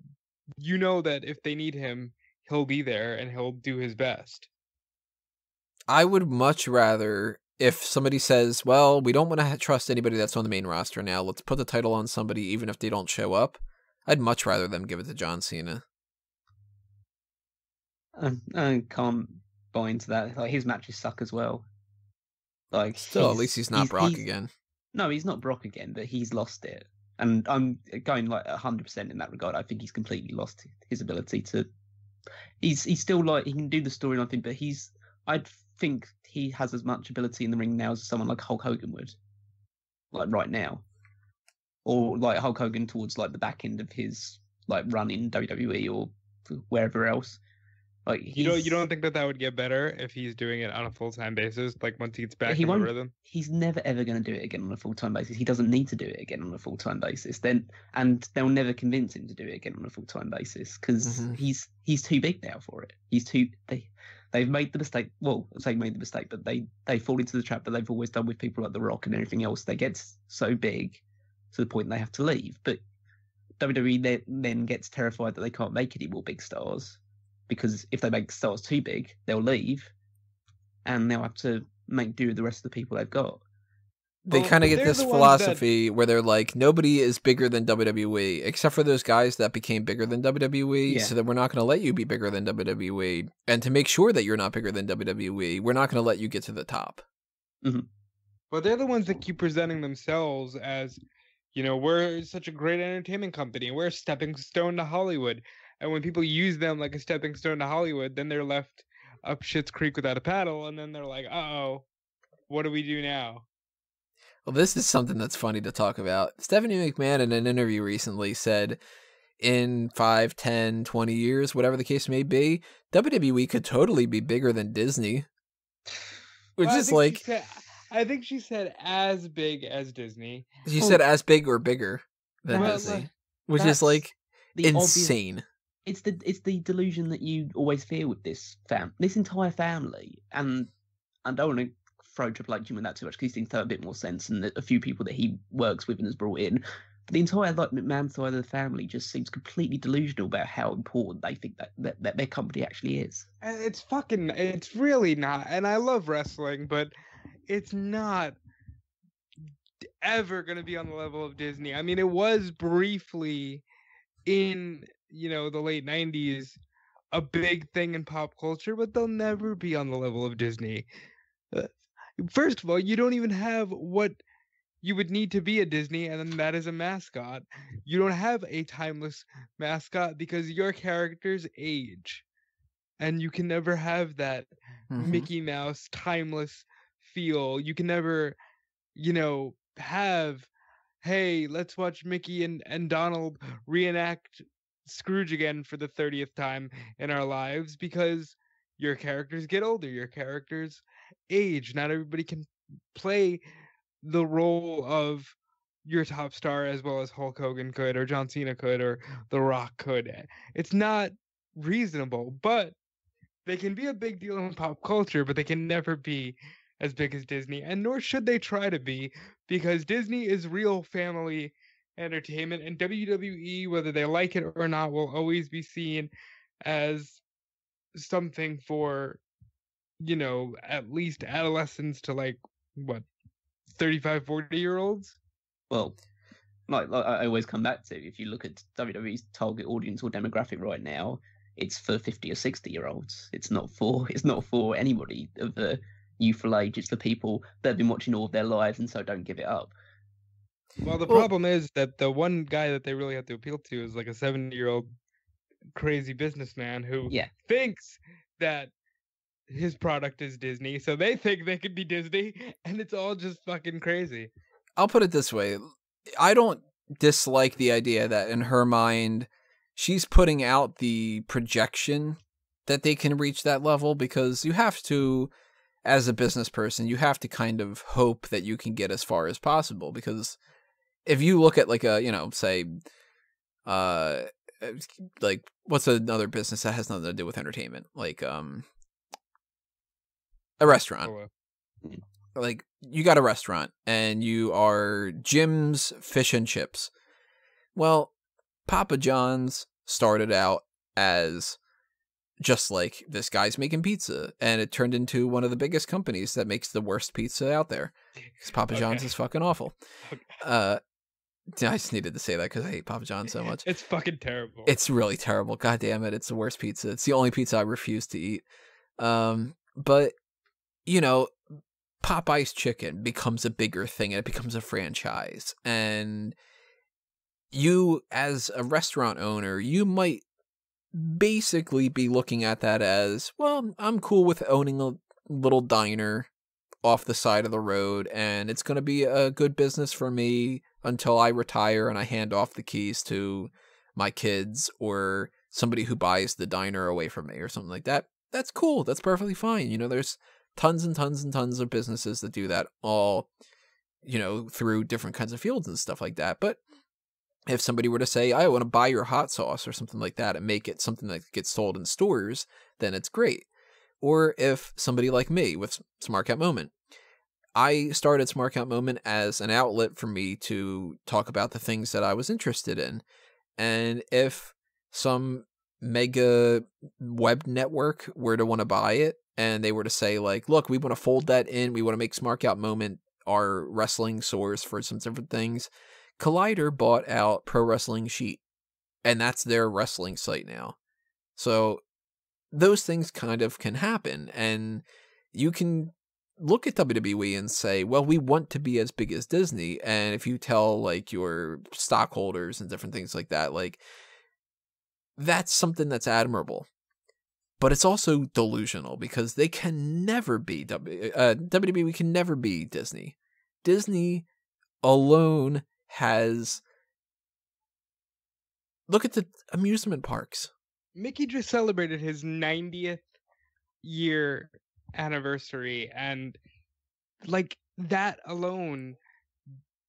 Speaker 3: you know that if they need him, he'll be there and he'll do his best.
Speaker 1: I would much rather, if somebody says, well, we don't want to trust anybody that's on the main roster now, let's put the title on somebody even if they don't show up, I'd much rather them give it to John Cena.
Speaker 2: I can't buy into that. Like, his matches suck as well. Like,
Speaker 1: still, at least he's not Brock again.
Speaker 2: No, he's not Brock again, but he's lost it. And I'm going like 100% in that regard. I think he's completely lost his ability to... He's still like, he can do the storyline thing, but I'd think he has as much ability in the ring now as someone like Hulk Hogan would. Like, right now. Or like Hulk Hogan towards like the back end of his like run in WWE or wherever else. Like,
Speaker 3: you don't think that would get better if he's doing it on a full-time basis, like once he gets back in the rhythm?
Speaker 2: He's never ever going to do it again on a full-time basis. He doesn't need to do it again on a full-time basis. And they'll never convince him to do it again on a full-time basis because he's too big now for it. They've made the mistake. Well, I say made the mistake, but they fall into the trap that they've always done with people like The Rock and everything else. They get so big to the point they have to leave. But WWE then gets terrified that they can't make any more big stars. Because if they make stars too big, they'll leave, and they'll have to make do with the rest of the people they've got.
Speaker 1: They kind of get this philosophy where they're like, nobody is bigger than WWE, except for those guys that became bigger than WWE, so that we're not going to let you be bigger than WWE. And to make sure that you're not bigger than WWE, we're not going to let you get to the top.
Speaker 2: Mm-hmm.
Speaker 3: But they're the ones that keep presenting themselves as, we're such a great entertainment company. We're a stepping stone to Hollywood. And when people use them like a stepping stone to Hollywood, then they're left up Schitt's Creek without a paddle. And then they're like, uh-oh, what do we do now?
Speaker 1: Well, this is something that's funny to talk about. Stephanie McMahon in an interview recently said in 5, 10, 20 years, whatever the case may be, WWE could totally be bigger than Disney. Which is like...
Speaker 3: I think she said as big as Disney.
Speaker 1: She said as big or bigger than Disney. Which is like insane.
Speaker 2: It's the delusion that you always fear with this entire family. And I don't want to throw Triple H in with that too much because these things have a bit more sense and a few people that he works with and has brought in. But the entire McMahon side of the family just seems completely delusional about how important they think that their company actually is.
Speaker 3: It's really not. And I love wrestling, but it's not ever going to be on the level of Disney. I mean, it was briefly in, the late 90s, a big thing in pop culture, but they'll never be on the level of Disney. First of all, you don't even have what you would need to be a Disney, and that is a mascot. You don't have a timeless mascot because your characters age. And you can never have that Mickey Mouse timeless feel. You can never, have, hey, let's watch Mickey and Donald reenact Scrooge again for the 30th time in our lives because your characters get older, your characters age. Not everybody can play the role of your top star as well as Hulk Hogan could or John Cena could or The Rock could. It's not reasonable, but they can be a big deal in pop culture, but they can never be as big as Disney, and nor should they try to be, because Disney is real family entertainment, and WWE, whether they like it or not, will always be seen as something for, at least adolescents to 35, 40-year-olds?
Speaker 2: Well, like I always come back to, if you look at WWE's target audience or demographic right now, it's for 50 or 60-year-olds. It's not for anybody of the youthful age. It's for people that have been watching all of their lives and so don't give it up.
Speaker 3: Well, the problem is that the one guy that they really have to appeal to is like a 70-year-old crazy businessman who thinks that his product is Disney, so they think they could be Disney, and it's all just fucking crazy.
Speaker 1: I'll put it this way. I don't dislike the idea that in her mind, she's putting out the projection that they can reach that level, because you have to, as a business person, you have to kind of hope that you can get as far as possible, because if you look at like a, say, like what's another business that has nothing to do with entertainment? Like, a restaurant. Like, you got a restaurant and you are Jim's Fish and Chips. Well, Papa John's started out as just like, this guy's making pizza, and it turned into one of the biggest companies that makes the worst pizza out there, because Papa John's is fucking awful. I just needed to say that because I hate Papa John's so much.
Speaker 3: It's fucking terrible.
Speaker 1: It's really terrible. God damn it. It's the worst pizza. It's the only pizza I refuse to eat. But, Popeye's Chicken becomes a bigger thing, and it becomes a franchise. And you, as a restaurant owner, you might basically be looking at that as, well, I'm cool with owning a little diner off the side of the road, and it's going to be a good business for me until I retire and I hand off the keys to my kids or somebody who buys the diner away from me or something like that. That's cool. That's perfectly fine. There's tons and tons and tons of businesses that do that, all, through different kinds of fields and stuff like that. But if somebody were to say, I want to buy your hot sauce or something like that and make it something that gets sold in stores, then it's great. Or if somebody like me with Smark Out Moment, I started Smark Out Moment as an outlet for me to talk about the things that I was interested in. And if some mega web network were to want to buy it, and they were to say, like, look, we want to fold that in, we want to make Smark Out Moment our wrestling source for some different things, Collider bought out Pro Wrestling Sheet, and that's their wrestling site now. So those things kind of can happen, and you can look at WWE and say, well, we want to be as big as Disney. And if you tell like your stockholders and different things like that, like that's something that's admirable. But it's also delusional because they can never be WWE can never be Disney. Disney alone has. Look at the amusement parks.
Speaker 3: Mickey just celebrated his 90th year anniversary, and like that alone,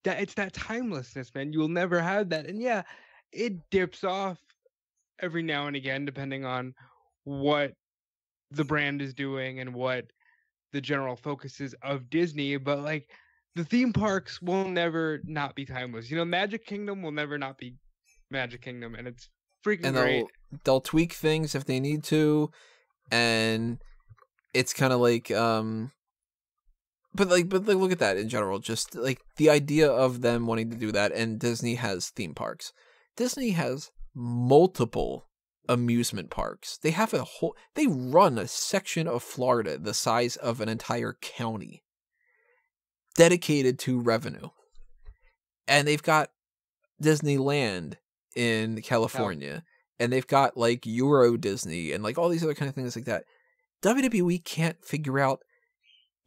Speaker 3: that it's that timelessness, man. You'll never have that. And yeah, it dips off every now and again depending on what the brand is doing and what the general focus is of Disney, but like the theme parks will never not be timeless. You know, Magic Kingdom will never not be Magic Kingdom, and it's freaking great.
Speaker 1: They'll tweak things if they need to, and it's kind of like but look at that in general, just like the idea of them wanting to do that. And Disney has theme parks. Disney has multiple amusement parks. They have they run a section of Florida the size of an entire county dedicated to revenue. And they've got Disneyland in California, and they've got like Euro Disney and like all these other kind of things like that. WWE can't figure out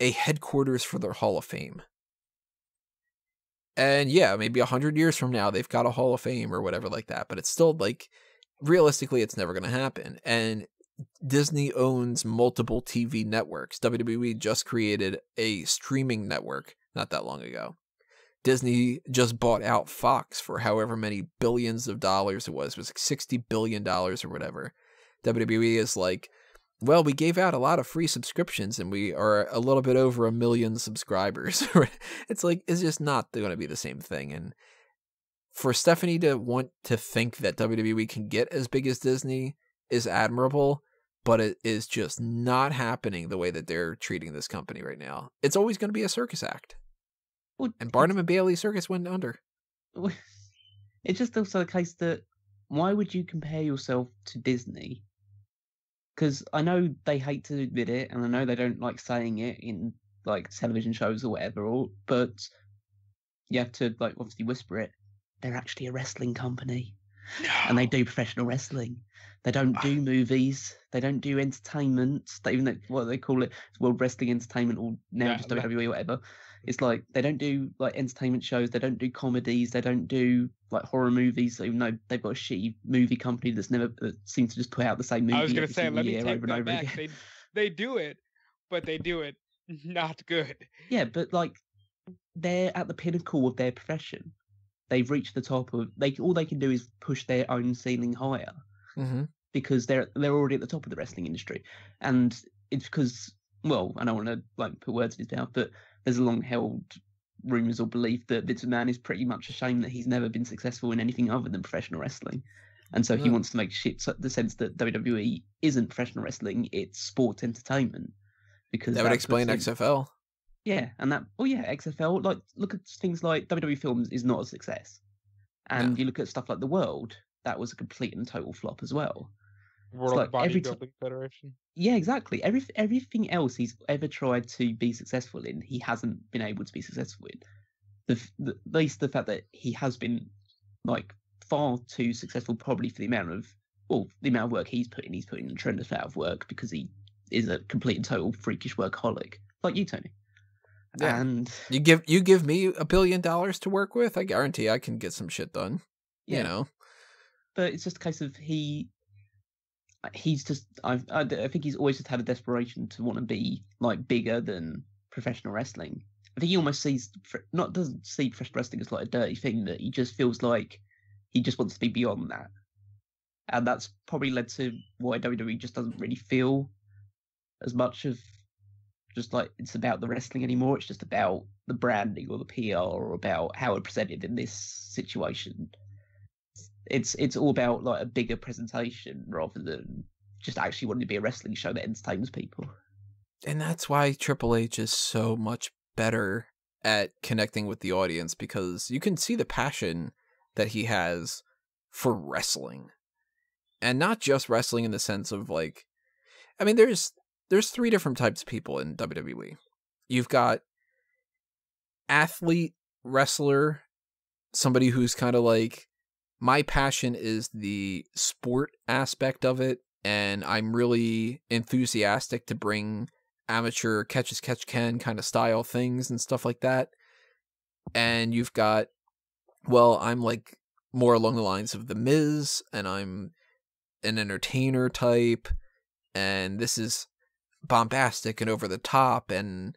Speaker 1: a headquarters for their Hall of Fame. And yeah, maybe 100 years from now, they've got a Hall of Fame or whatever like that, but it's still like, realistically, it's never going to happen. And Disney owns multiple TV networks. WWE just created a streaming network not that long ago. Disney just bought out Fox for however many billions of dollars it was like $60 billion or whatever. WWE is like, well, we gave out a lot of free subscriptions and we are a little bit over 1 million subscribers. It's like, it's just not going to be the same thing. And for Stephanie to want to think that WWE can get as big as Disney is admirable, but it is just not happening the way that they're treating this company right now. It's always going to be a circus act.
Speaker 2: Well,
Speaker 1: and Barnum and Bailey Circus went under.
Speaker 2: It's just also the case that why would you compare yourself to Disney? Because I know they hate to admit it, and I know they don't like saying it in like television shows or whatever, but you have to like obviously whisper it. They're actually a wrestling company, and they do professional wrestling. They don't do movies. They don't do entertainment. Even though what they call it, World Wrestling Entertainment, or now just WWE or whatever. It's like they don't do like entertainment shows. They don't do comedies. They don't do like horror movies. Even though they've got a shitty movie company that seems to just put out the same movie.
Speaker 3: I was going to say, let me take
Speaker 2: over and
Speaker 3: that
Speaker 2: over
Speaker 3: back.
Speaker 2: again.
Speaker 3: They do it, but they do it not good.
Speaker 2: Yeah, but like they're at the pinnacle of their profession. They've reached the top of all they can do is push their own ceiling higher, because they're already at the top of the wrestling industry, and it's because, well, I don't want to like put words in his mouth, but there's a long held rumors or belief that Vince McMahon is pretty much ashamed that he's never been successful in anything other than professional wrestling, and so he wants to make shit the sense that WWE isn't professional wrestling; it's sports entertainment. Because
Speaker 1: that would explain XFL.
Speaker 2: Yeah, and XFL, like, look at things like WWE Films is not a success. And you look at stuff like The World, that was a complete and total flop as well.
Speaker 3: World
Speaker 2: like
Speaker 3: Bodybuilding Federation.
Speaker 2: Yeah, exactly. Everything else he's ever tried to be successful in, he hasn't been able to be successful in. At least the fact that he has been, like, far too successful probably for the amount of work he's put in. He's put in a tremendous amount of work because he is a complete and total freakish workaholic. Like you, Tony.
Speaker 1: Yeah.
Speaker 2: And
Speaker 1: you give me $1 billion to work with, I guarantee I can get some shit done. Yeah. You know.
Speaker 2: But it's just a case of he's just I think he's always just had a desperation to want to be like bigger than professional wrestling. I think he almost doesn't see professional wrestling as like a dirty thing, that he just feels like he just wants to be beyond that. And that's probably led to why WWE just doesn't really feel as much of just like it's about the wrestling anymore. It's just about the branding or the PR or about how it's presented in this situation. It's all about like a bigger presentation rather than just actually wanting to be a wrestling show that entertains people.
Speaker 1: And that's why Triple H is so much better at connecting with the audience, because you can see the passion that he has for wrestling. And not just wrestling in the sense of like, I mean, there's 3 different types of people in WWE. you've got athlete, wrestler, somebody who's kind of like, my passion is the sport aspect of it, and I'm really enthusiastic to bring amateur catch as catch can kind of style things and stuff like that. And you've got, well, I'm like more along the lines of The Miz, and I'm an entertainer type, and this is bombastic and over the top, and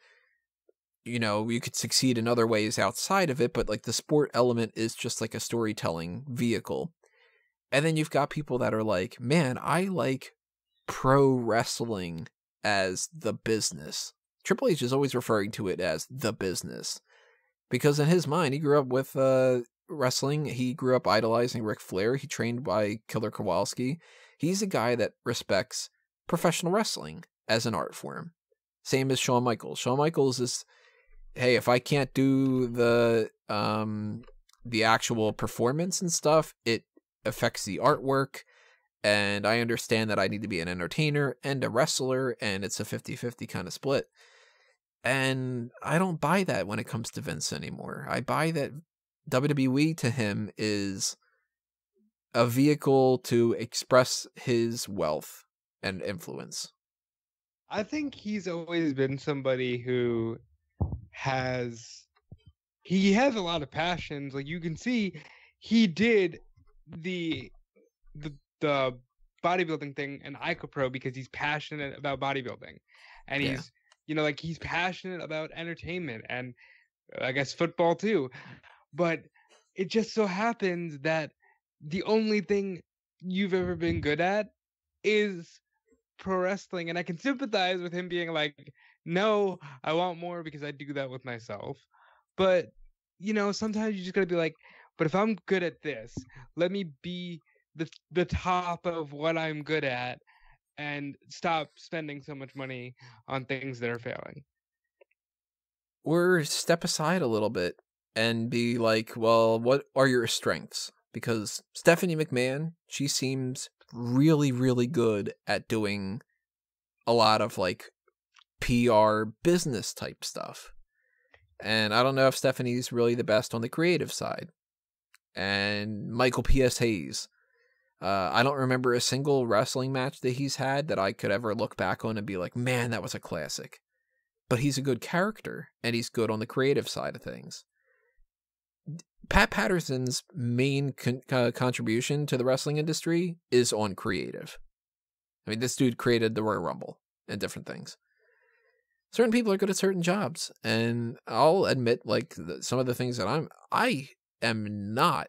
Speaker 1: you know, you could succeed in other ways outside of it, but like the sport element is just like a storytelling vehicle. And then you've got people that are like, man, I like pro wrestling as the business. Triple H is always referring to it as the business because in his mind, he grew up with wrestling. He grew up idolizing Ric Flair. He trained by Killer Kowalski. He's a guy that respects professional wrestling as an art form. Same as Shawn Michaels. Shawn Michaels is, hey, if I can't do the actual performance and stuff, it affects the artwork, and I understand that I need to be an entertainer and a wrestler, and it's a 50-50 kind of split. And I don't buy that when it comes to Vince anymore. I buy that WWE to him is a vehicle to express his wealth and influence.
Speaker 3: I think he's always been somebody who has a lot of passions. Like you can see, he did the bodybuilding thing in IcoPro because he's passionate about bodybuilding, and he's like he's passionate about entertainment and I guess football too. But it just so happens that the only thing you've ever been good at is pro wrestling, and I can sympathize with him being like, no, I want more because I do that with myself. But you know, sometimes you just gotta be like, but if I'm good at this, let me be the top of what I'm good at and stop spending so much money on things that are failing.
Speaker 1: Or step aside a little bit and be like, well, what are your strengths? Because Stephanie McMahon, she seems really, really good at doing a lot of like PR business type stuff. And I don't know if Stephanie's really the best on the creative side. And Michael P.S. Hayes, I don't remember a single wrestling match that he's had that I could ever look back on and be like, man, that was a classic. But he's a good character, and he's good on the creative side of things. Pat Patterson's main contribution to the wrestling industry is on creative. I mean, this dude created the Royal Rumble and different things. Certain people are good at certain jobs, and I'll admit, like, some of the things that I am not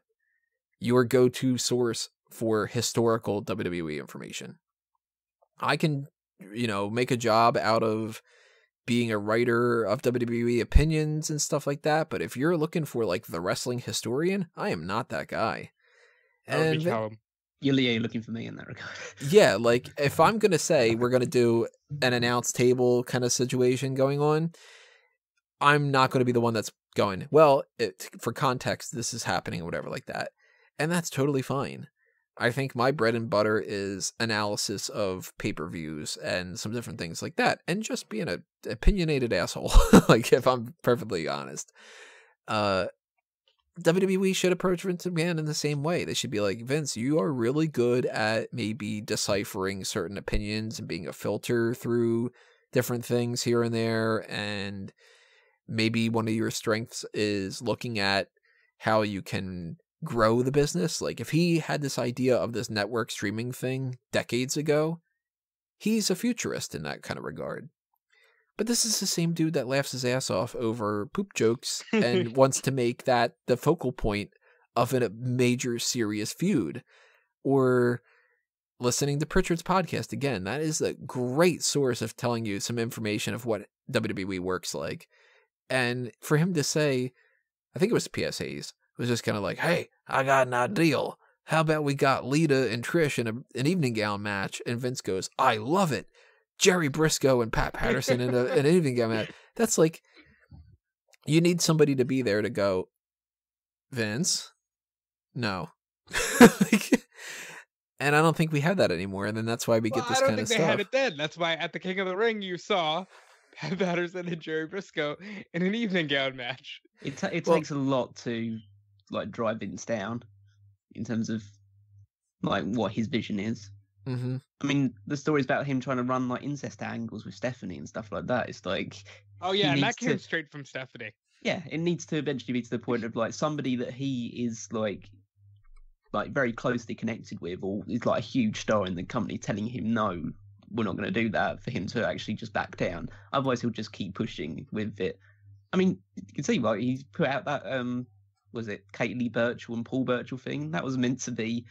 Speaker 1: your go-to source for historical WWE information. I can, make a job out of being a writer of WWE opinions and stuff like that, but if you're looking for, like, the wrestling historian, I am not that guy.
Speaker 3: And
Speaker 2: You're looking for me in that regard.
Speaker 1: Yeah, like, if I'm going to say we're going to do an announce table kind of situation going on, I'm not going to be the one that's going, well, for context, this is happening or whatever like that. And that's totally fine. I think my bread and butter is analysis of pay-per-views and some different things like that. And just being an opinionated asshole, like, if I'm perfectly honest. WWE should approach Vince McMahon in the same way. They should be like, Vince, you are really good at maybe deciphering certain opinions and being a filter through different things here and there. And maybe one of your strengths is looking at how you can grow the business. Like, if he had this idea of this network streaming thing decades ago, he's a futurist in that kind of regard. But this is the same dude that laughs his ass off over poop jokes and wants to make that the focal point of a major serious feud. Or listening to Pritchard's podcast again. That is a great source of telling you some information of what WWE works like. And for him to say, I think it was PSAs, was just kind of like, hey, I got an idea. How about we got Lita and Trish in an evening gown match? And Vince goes, I love it. Jerry Briscoe and Pat Patterson in an evening gown match. That's like, you need somebody to be there to go, Vince, no. And I don't think we have that anymore. And then that's why we get this kind of stuff. I don't think they had
Speaker 3: it then. That's why at the King of the Ring you saw Pat Patterson and Jerry Briscoe in an evening gown match.
Speaker 2: It
Speaker 1: Well-
Speaker 2: takes a lot to like drive Vince down in terms of like what his vision is.
Speaker 1: Mm-hmm.
Speaker 2: I mean, the stories about him trying to run like incest angles with Stephanie and stuff like that. It's like,
Speaker 3: Oh
Speaker 2: he
Speaker 3: yeah, and
Speaker 2: needs
Speaker 3: that came
Speaker 2: to-
Speaker 3: straight from Stephanie.
Speaker 2: yeah, it needs to eventually be to the point of like somebody that he is like very closely connected with, or is like a huge star in the company, telling him no, we're not going to do that, for him to actually just back down. Otherwise, he'll just keep pushing with it. I mean, you can see like he's put out that was it Kate Lee Burchell and Paul Burchell thing that was meant to be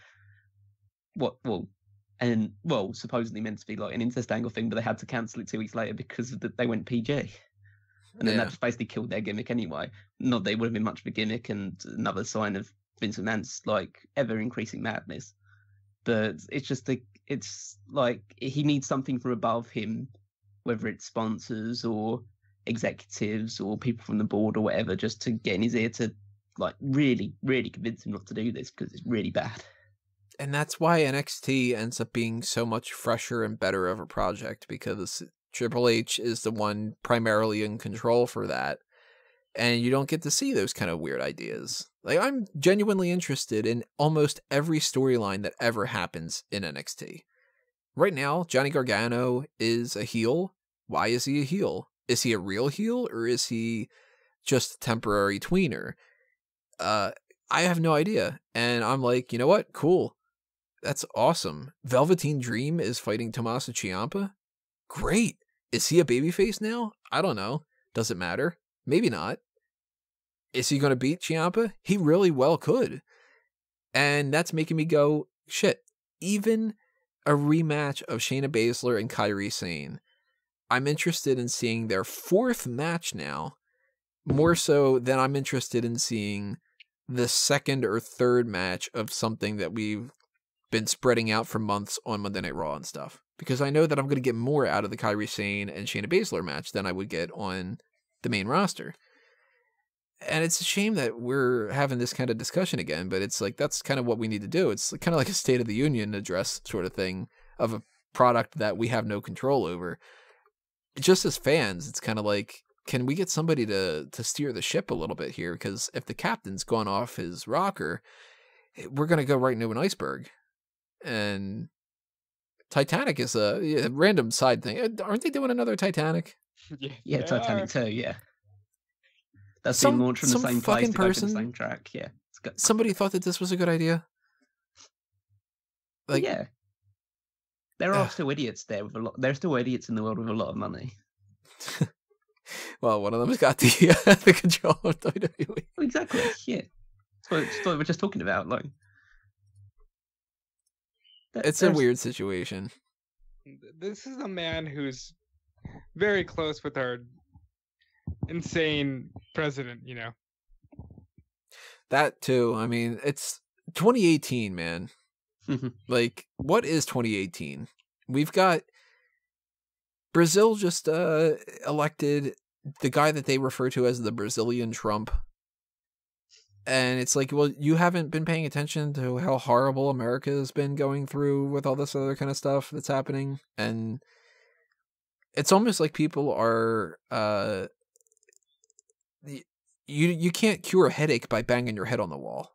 Speaker 2: supposedly meant to be like an incest angle thing, but they had to cancel it 2 weeks later because they went PG. And then
Speaker 1: Yeah.
Speaker 2: that just basically killed their gimmick anyway. Not that it would have been much of a gimmick, and another sign of Vince McMahon's like ever increasing madness. But it's just it's like he needs something from above him, whether it's sponsors or executives or people from the board or whatever, just to get in his ear to like really, really convince him not to do this, because it's really bad.
Speaker 1: And that's why NXT ends up being so much fresher and better of a project, because Triple H is the one primarily in control for that. And you don't get to see those kind of weird ideas. Like, I'm genuinely interested in almost every storyline that ever happens in NXT. Right now, Johnny Gargano is a heel. Why is he a heel? Is he a real heel, or is he just a temporary tweener? I have no idea. And I'm like, you know what? Cool. That's awesome. Velveteen Dream is fighting Tommaso Ciampa. Great. Is he a babyface now? I don't know. Does it matter? Maybe not. Is he going to beat Ciampa? He really well could. And that's making me go, shit, even a rematch of Shayna Baszler and Kairi Sane. I'm interested in seeing their fourth match now, more so than I'm interested in seeing the second or third match of something that we've been spreading out for months on Monday Night Raw and stuff. Because I know that I'm going to get more out of the Kairi Sane and Shayna Baszler match than I would get on the main roster. And it's a shame that we're having this kind of discussion again, but it's like, that's kind of what we need to do. It's kind of like a State of the Union address sort of thing of a product that we have no control over. Just as fans, it's kind of like, can we get somebody to steer the ship a little bit here? Because if the captain's gone off his rocker, we're going to go right into an iceberg. And Titanic is a random side thing. Aren't they doing another Titanic?
Speaker 2: Yeah,
Speaker 3: they
Speaker 2: Titanic
Speaker 3: are.
Speaker 2: 2, yeah. That's
Speaker 1: Some-
Speaker 2: being launched from the
Speaker 1: some
Speaker 2: same place
Speaker 1: fucking
Speaker 2: to go to
Speaker 1: person-
Speaker 2: the same track, yeah. It's got,
Speaker 1: Somebody thought that this was a good idea. Like,
Speaker 2: yeah. There are
Speaker 1: Ugh.
Speaker 2: still idiots there with a lot. There are still idiots in the world with a lot of money.
Speaker 1: well, one of them's got the the control of WWE.
Speaker 2: Exactly. Yeah. That's what we're just talking about. Like,
Speaker 1: It's a weird situation.
Speaker 3: This is a man who's very close with our insane president, you know.
Speaker 1: That too. I mean, it's 2018, man. Like, what is 2018? We've got Brazil just elected the guy that they refer to as the Brazilian Trump. And it's like, well, you haven't been paying attention to how horrible America has been going through with all this other kind of stuff that's happening. And it's almost like people are, you can't cure a headache by banging your head on the wall.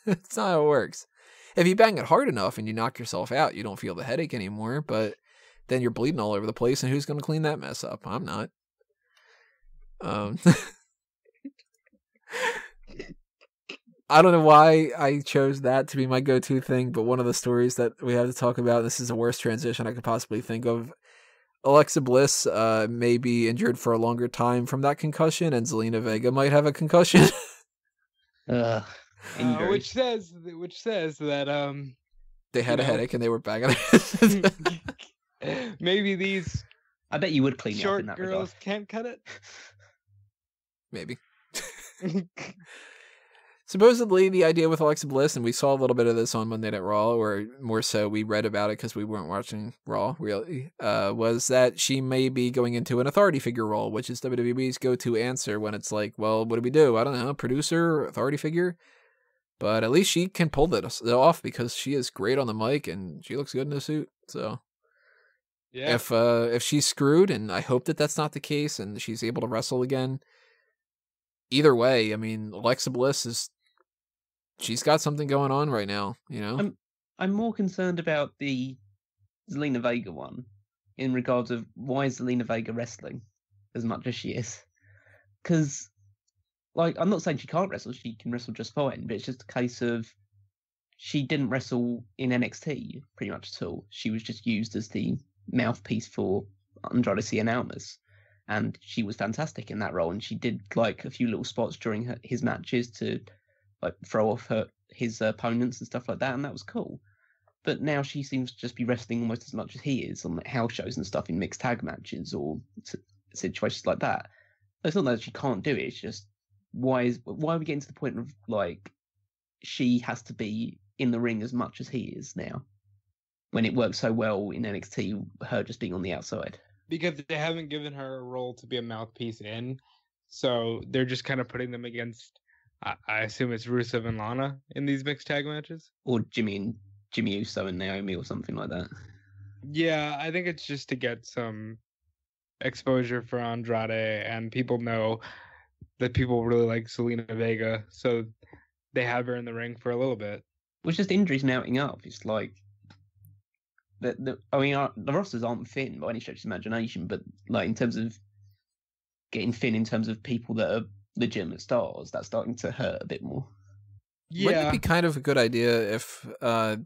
Speaker 1: That's not how it works. If you bang it hard enough and you knock yourself out, you don't feel the headache anymore, but then you're bleeding all over the place, and who's going to clean that mess up? I'm not. I don't know why I chose that to be my go-to thing, but one of the stories that we have to talk about, this is the worst transition I could possibly think of. Alexa Bliss may be injured for a longer time from that concussion, and Zelina Vega might have a concussion.
Speaker 2: Injury.
Speaker 3: Which says that
Speaker 1: They had
Speaker 3: You
Speaker 1: a
Speaker 3: know.
Speaker 1: headache and they were banging it.
Speaker 3: maybe these
Speaker 2: I bet you would clean it up
Speaker 3: short
Speaker 2: in that
Speaker 3: girls can't cut it.
Speaker 1: Maybe. Supposedly, the idea with Alexa Bliss, and we saw a little bit of this on Monday Night Raw, or more so, we read about it because we weren't watching Raw, really, was that she may be going into an authority figure role, which is WWE's go-to answer when it's like, well, what do we do? I don't know, producer, authority figure? But at least she can pull that off because she is great on the mic and she looks good in a suit. So
Speaker 3: Yeah.
Speaker 1: If she's screwed, and I hope that that's not the case, and she's able to wrestle again. Either way, I mean, Alexa Bliss she's got something going on right now, you know?
Speaker 2: I'm more concerned about the Zelina Vega one in regards of why is Zelina Vega wrestling as much as she is? Because, like, I'm not saying she can't wrestle; she can wrestle just fine. But it's just a case of she didn't wrestle in NXT pretty much at all. She was just used as the mouthpiece for Andrade Cien Almas, and she was fantastic in that role. And she did like a few little spots during his matches to like throw off his opponents and stuff like that, and that was cool. But now she seems to just be wrestling almost as much as he is on like house shows and stuff in mixed tag matches or situations like that. It's not that she can't do it. It's just why are we getting to the point of like she has to be in the ring as much as he is now, when it works so well in NXT, her just being on the outside.
Speaker 3: Because they haven't given her a role to be a mouthpiece in, so they're just kind of putting them against. I assume it's Rusev and Lana in these mixed tag matches,
Speaker 2: or Jimmy Uso and Naomi or something like that.
Speaker 3: Yeah, I think it's just to get some exposure for Andrade, and people know that people really like Zelina Vega, so they have her in the ring for a little bit.
Speaker 2: Well, it's just injuries mounting up. It's like the rosters aren't thin by any stretch of imagination, but like in terms of getting thin in terms of people that are legitimate stars, that's starting to hurt a bit more.
Speaker 3: Yeah.
Speaker 1: Wouldn't it be kind of a good idea if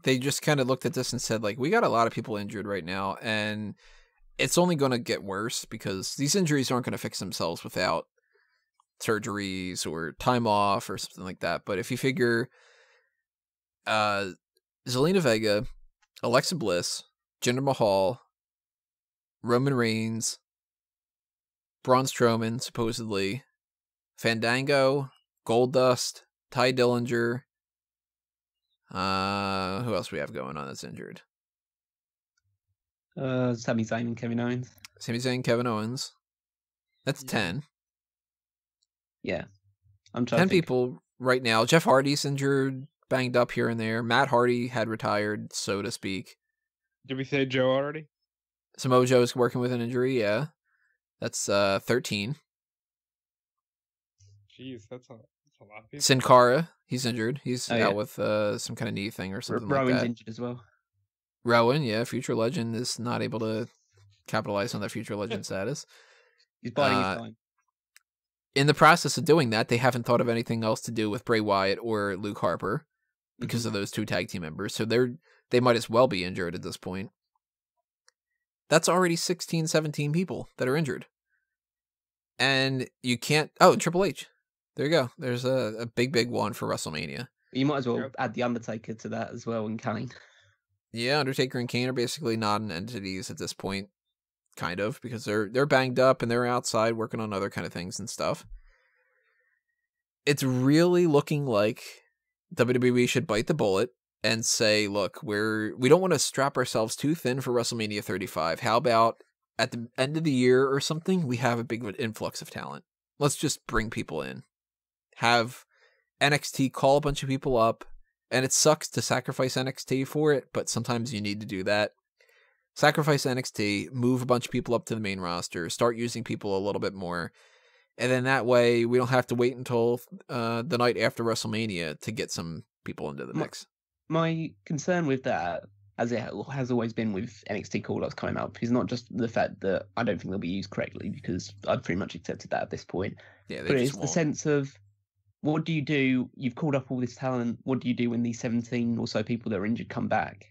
Speaker 1: they just kind of looked at this and said, like, we got a lot of people injured right now, and it's only going to get worse because these injuries aren't going to fix themselves without surgeries or time off or something like that. But if you figure Zelina Vega, Alexa Bliss, Jinder Mahal, Roman Reigns, Braun Strowman, supposedly, Fandango, Goldust, Ty Dillinger. Who else we have going on that's injured?
Speaker 2: Sami Zayn and Kevin Owens.
Speaker 1: Sami Zayn, Kevin Owens. That's 10.
Speaker 2: Yeah. I'm trying
Speaker 1: 10
Speaker 2: to think.
Speaker 1: people right now. Jeff Hardy's injured, banged up here and there. Matt Hardy had retired, so to speak.
Speaker 3: Did we say Joe already?
Speaker 1: Samoa Joe is working with an injury, yeah. That's 13.
Speaker 3: Jeez, that's a lot of people.
Speaker 1: Sin Cara, he's injured. He's out with some kind of knee thing or something like
Speaker 2: Rowan's
Speaker 1: that.
Speaker 2: injured as well.
Speaker 1: Rowan, yeah, future legend, is not able to capitalize on that future legend status.
Speaker 2: He's biding his time.
Speaker 1: In the process of doing that, they haven't thought of anything else to do with Bray Wyatt or Luke Harper because of those two tag team members. So they might as well be injured at this point. That's already 16, 17 people that are injured. And you can't... Oh, Triple H. There you go. There's a big one for WrestleMania.
Speaker 2: You might as well add The Undertaker to that as well, and Kane.
Speaker 1: Yeah, Undertaker and Kane are basically non-entities at this point, kind of, because they're banged up and they're outside working on other kind of things and stuff. It's really looking like WWE should bite the bullet and say, look, we don't want to strap ourselves too thin for WrestleMania 35. How about at the end of the year or something, we have a big influx of talent. Let's just bring people in. Have NXT call a bunch of people up. And it sucks to sacrifice NXT for it, but sometimes you need to do that. Sacrifice NXT, move a bunch of people up to the main roster, start using people a little bit more. And then that way, we don't have to wait until the night after WrestleMania to get some people into the mix.
Speaker 2: My concern with that, as it has always been with NXT call-ups coming up, is not just the fact that I don't think they'll be used correctly, because I've pretty much accepted that at this point.
Speaker 1: Yeah,
Speaker 2: but it's the sense of, what do you do? You've called up all this talent. What do you do when these 17 or so people that are injured come back?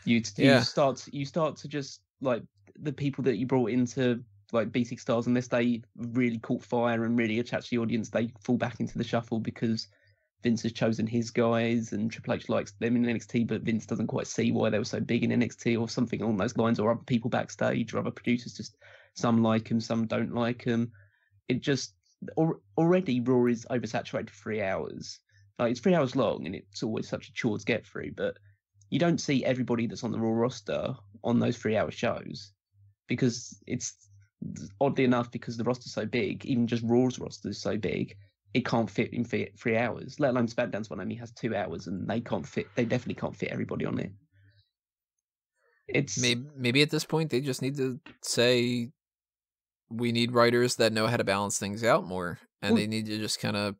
Speaker 2: You start to just, like, the people that you brought into, like, B6 stars, unless they really caught fire and really attached the audience, they fall back into the shuffle because Vince has chosen his guys and Triple H likes them in NXT, but Vince doesn't quite see why they were so big in NXT or something along those lines, or other people backstage or other producers, just some like them, some don't like them. It just... Already Raw is oversaturated for 3 hours. Like, it's 3 hours long and it's always such a chore to get through, but you don't see everybody that's on the Raw roster on those 3 hour shows, because it's, oddly enough, because the roster's so big, even just Raw's roster is so big, it can't fit in 3 hours, let alone SmackDown's one only has 2 hours and they definitely can't fit everybody on it. It's
Speaker 1: maybe at this point they just need to say we need writers that know how to balance things out more, and they need to just kind of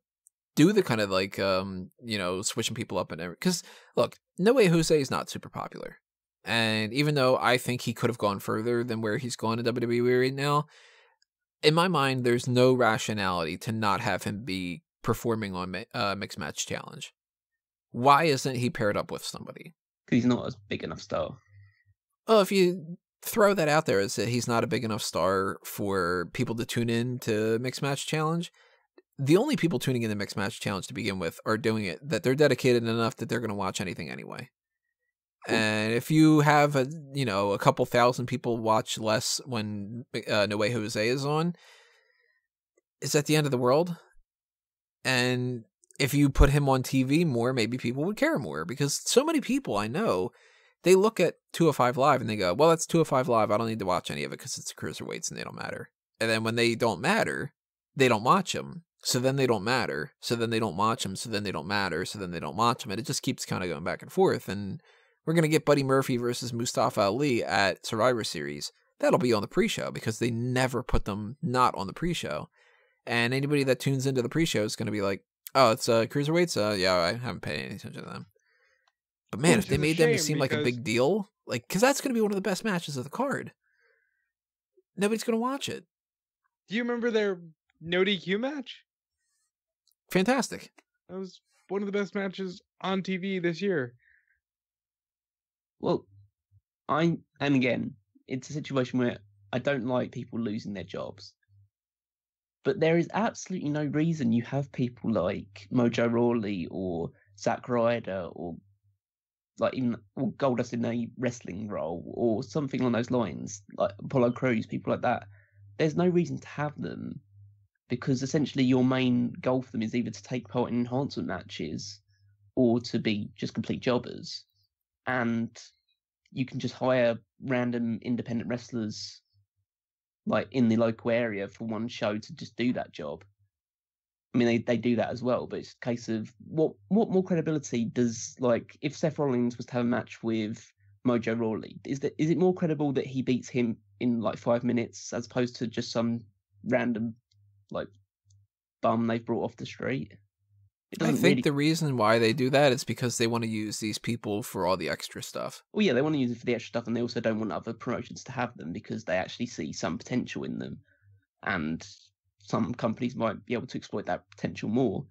Speaker 1: do the kind of like switching people up and everything. Because look, No Way Jose is not super popular, and even though I think he could have gone further than where he's gone in WWE right now, in my mind, there's no rationality to not have him be performing on Mixed Match Challenge. Why isn't he paired up with somebody?
Speaker 2: because he's not a big enough star.
Speaker 1: Well, if you throw that out there as that he's not a big enough star for people to tune in to Mixed Match Challenge, the only people tuning in to Mixed Match Challenge to begin with are doing it that they're dedicated enough that they're going to watch anything anyway. Cool. And if you have a couple thousand people watch less when No Way Jose is on, is that the end of the world? And if you put him on TV more, maybe people would care more, because so many people I know, they look at 205 Live and they go, well, that's 205 Live. I don't need to watch any of it because it's cruiserweights and they don't matter. And then when they don't matter, they don't watch them. So then they don't matter. So then they don't watch them. So then they don't matter. So then they don't watch them. And it just keeps kind of going back and forth. And we're going to get Buddy Murphy versus Mustafa Ali at Survivor Series. That'll be on the pre-show because they never put them not on the pre-show. And anybody that tunes into the pre-show is going to be like, oh, it's cruiserweights? Yeah, I haven't paid any attention to them. But man, if they made them seem like a big deal, like, because that's going to be one of the best matches of the card. Nobody's going to watch it.
Speaker 3: Do you remember their no DQ match?
Speaker 1: Fantastic.
Speaker 3: That was one of the best matches on TV this year.
Speaker 2: Well, and again, it's a situation where I don't like people losing their jobs. But there is absolutely no reason you have people like Mojo Rawley or Zack Ryder or Goldust in a wrestling role or something along those lines, like Apollo Crews, people like that. There's no reason to have them, because essentially your main goal for them is either to take part in enhancement matches or to be just complete jobbers. And you can just hire random independent wrestlers like in the local area for one show to just do that job. I mean, they do that as well, but it's a case of what more credibility does, like, if Seth Rollins was to have a match with Mojo Rawley, is it more credible that he beats him in like 5 minutes as opposed to just some random like bum they've brought off the street?
Speaker 1: I think the reason why they do that is because they want to use these people for all the extra stuff.
Speaker 2: Well, yeah, they want to use it for the extra stuff, and they also don't want other promotions to have them because they actually see some potential in them, and some companies might be able to exploit that potential more.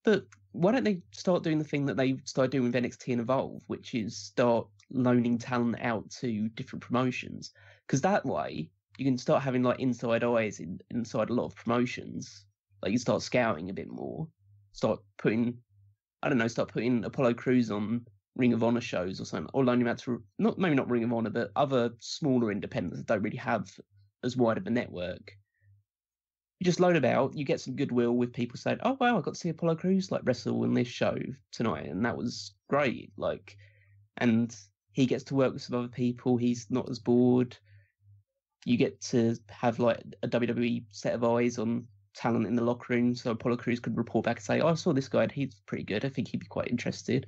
Speaker 2: But why don't they start doing the thing that they started doing with NXT and Evolve, which is start loaning talent out to different promotions? Because that way you can start having like inside eyes inside a lot of promotions. Like you start scouting a bit more. Start putting Apollo Crews on Ring of Honor shows or something, or loaning them out to maybe not Ring of Honor, but other smaller independents that don't really have as wide of a network. You just load them out, you get some goodwill with people saying, "Oh wow, I got to see Apollo Crews like wrestle in this show tonight, and that was great." Like, and he gets to work with some other people. He's not as bored. You get to have like a WWE set of eyes on talent in the locker room, so Apollo Crews could report back and say, "Oh, I saw this guy and he's pretty good. I think he'd be quite interested."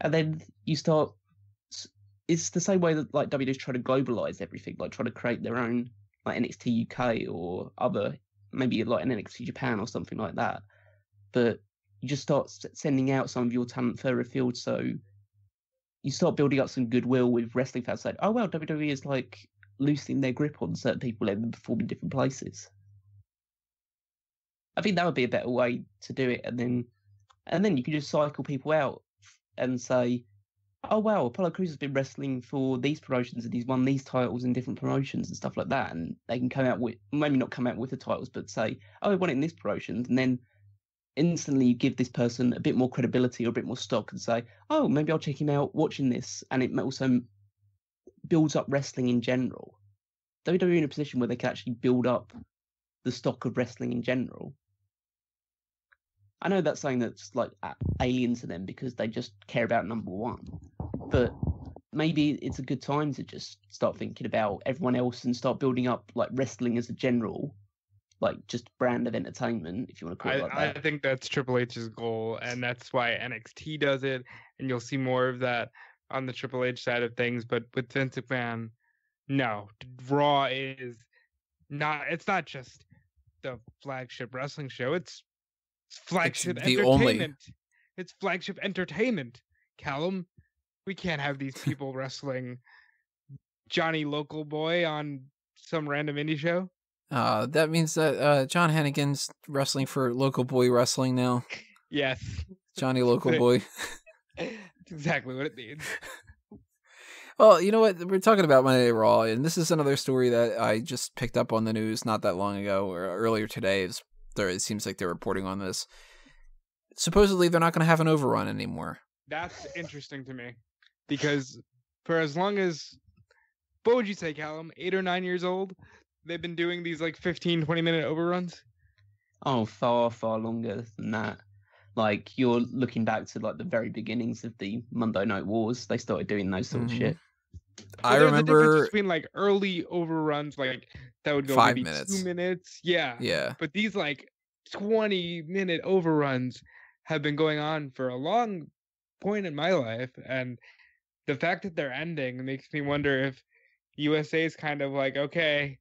Speaker 2: And then you start. It's the same way that like WWE's trying to globalize everything, like trying to create their own like NXT UK or other, maybe like an NXT Japan or something like that. But you just start sending out some of your talent further afield, so you start building up some goodwill with wrestling fans saying, "Oh well, WWE is like loosening their grip on certain people, letting them perform in different places." I think that would be a better way to do it, and then you can just cycle people out and say, "Oh wow, Apollo Crews has been wrestling for these promotions and he's won these titles in different promotions and stuff like that." And they can come out with, maybe not come out with the titles, but say, "Oh, he won it in this promotion," and then instantly you give this person a bit more credibility or a bit more stock and say, "Oh, maybe I'll check him out watching this," and it also builds up wrestling in general. WWE in a position where they can actually build up the stock of wrestling in general. I know that's something that's like alien to them because they just care about number one, but maybe it's a good time to just start thinking about everyone else and start building up like wrestling as a general, like just brand of entertainment, if you want to call it like that.
Speaker 3: I think that's Triple H's goal, and that's why NXT does it, and you'll see more of that. on the Triple H side of things, but with Vince McMahon, no. Raw is not. It's not just the flagship wrestling show. It's flagship
Speaker 1: the only-
Speaker 3: entertainment. It's flagship entertainment. Callum, we can't have these people wrestling Johnny Local Boy on some random indie show.
Speaker 1: That means that John Hennigan's wrestling for Local Boy Wrestling now.
Speaker 3: Yes.
Speaker 1: Johnny Local Boy.
Speaker 3: That's exactly what it means.
Speaker 1: Well, you know what? We're talking about Monday Night Raw, and this is another story that I just picked up on the news not that long ago, or earlier today. It seems like they're reporting on this. Supposedly, they're not going to have an overrun anymore.
Speaker 3: That's interesting to me, because for as long as, what would you say, Callum, 8 or 9 years old, they've been doing these like 15, 20-minute overruns?
Speaker 2: Oh, far, far longer than that. Like, you're looking back to like the very beginnings of the Monday Night Wars. They started doing those sort of shit.
Speaker 1: I
Speaker 3: There's a difference
Speaker 1: remember
Speaker 3: between like early overruns, like that would go
Speaker 1: 5
Speaker 3: maybe
Speaker 1: minutes.
Speaker 3: 2 minutes. Yeah.
Speaker 1: Yeah.
Speaker 3: But these like 20-minute overruns have been going on for a long point in my life. And the fact that they're ending makes me wonder if USA is kind of like, okay,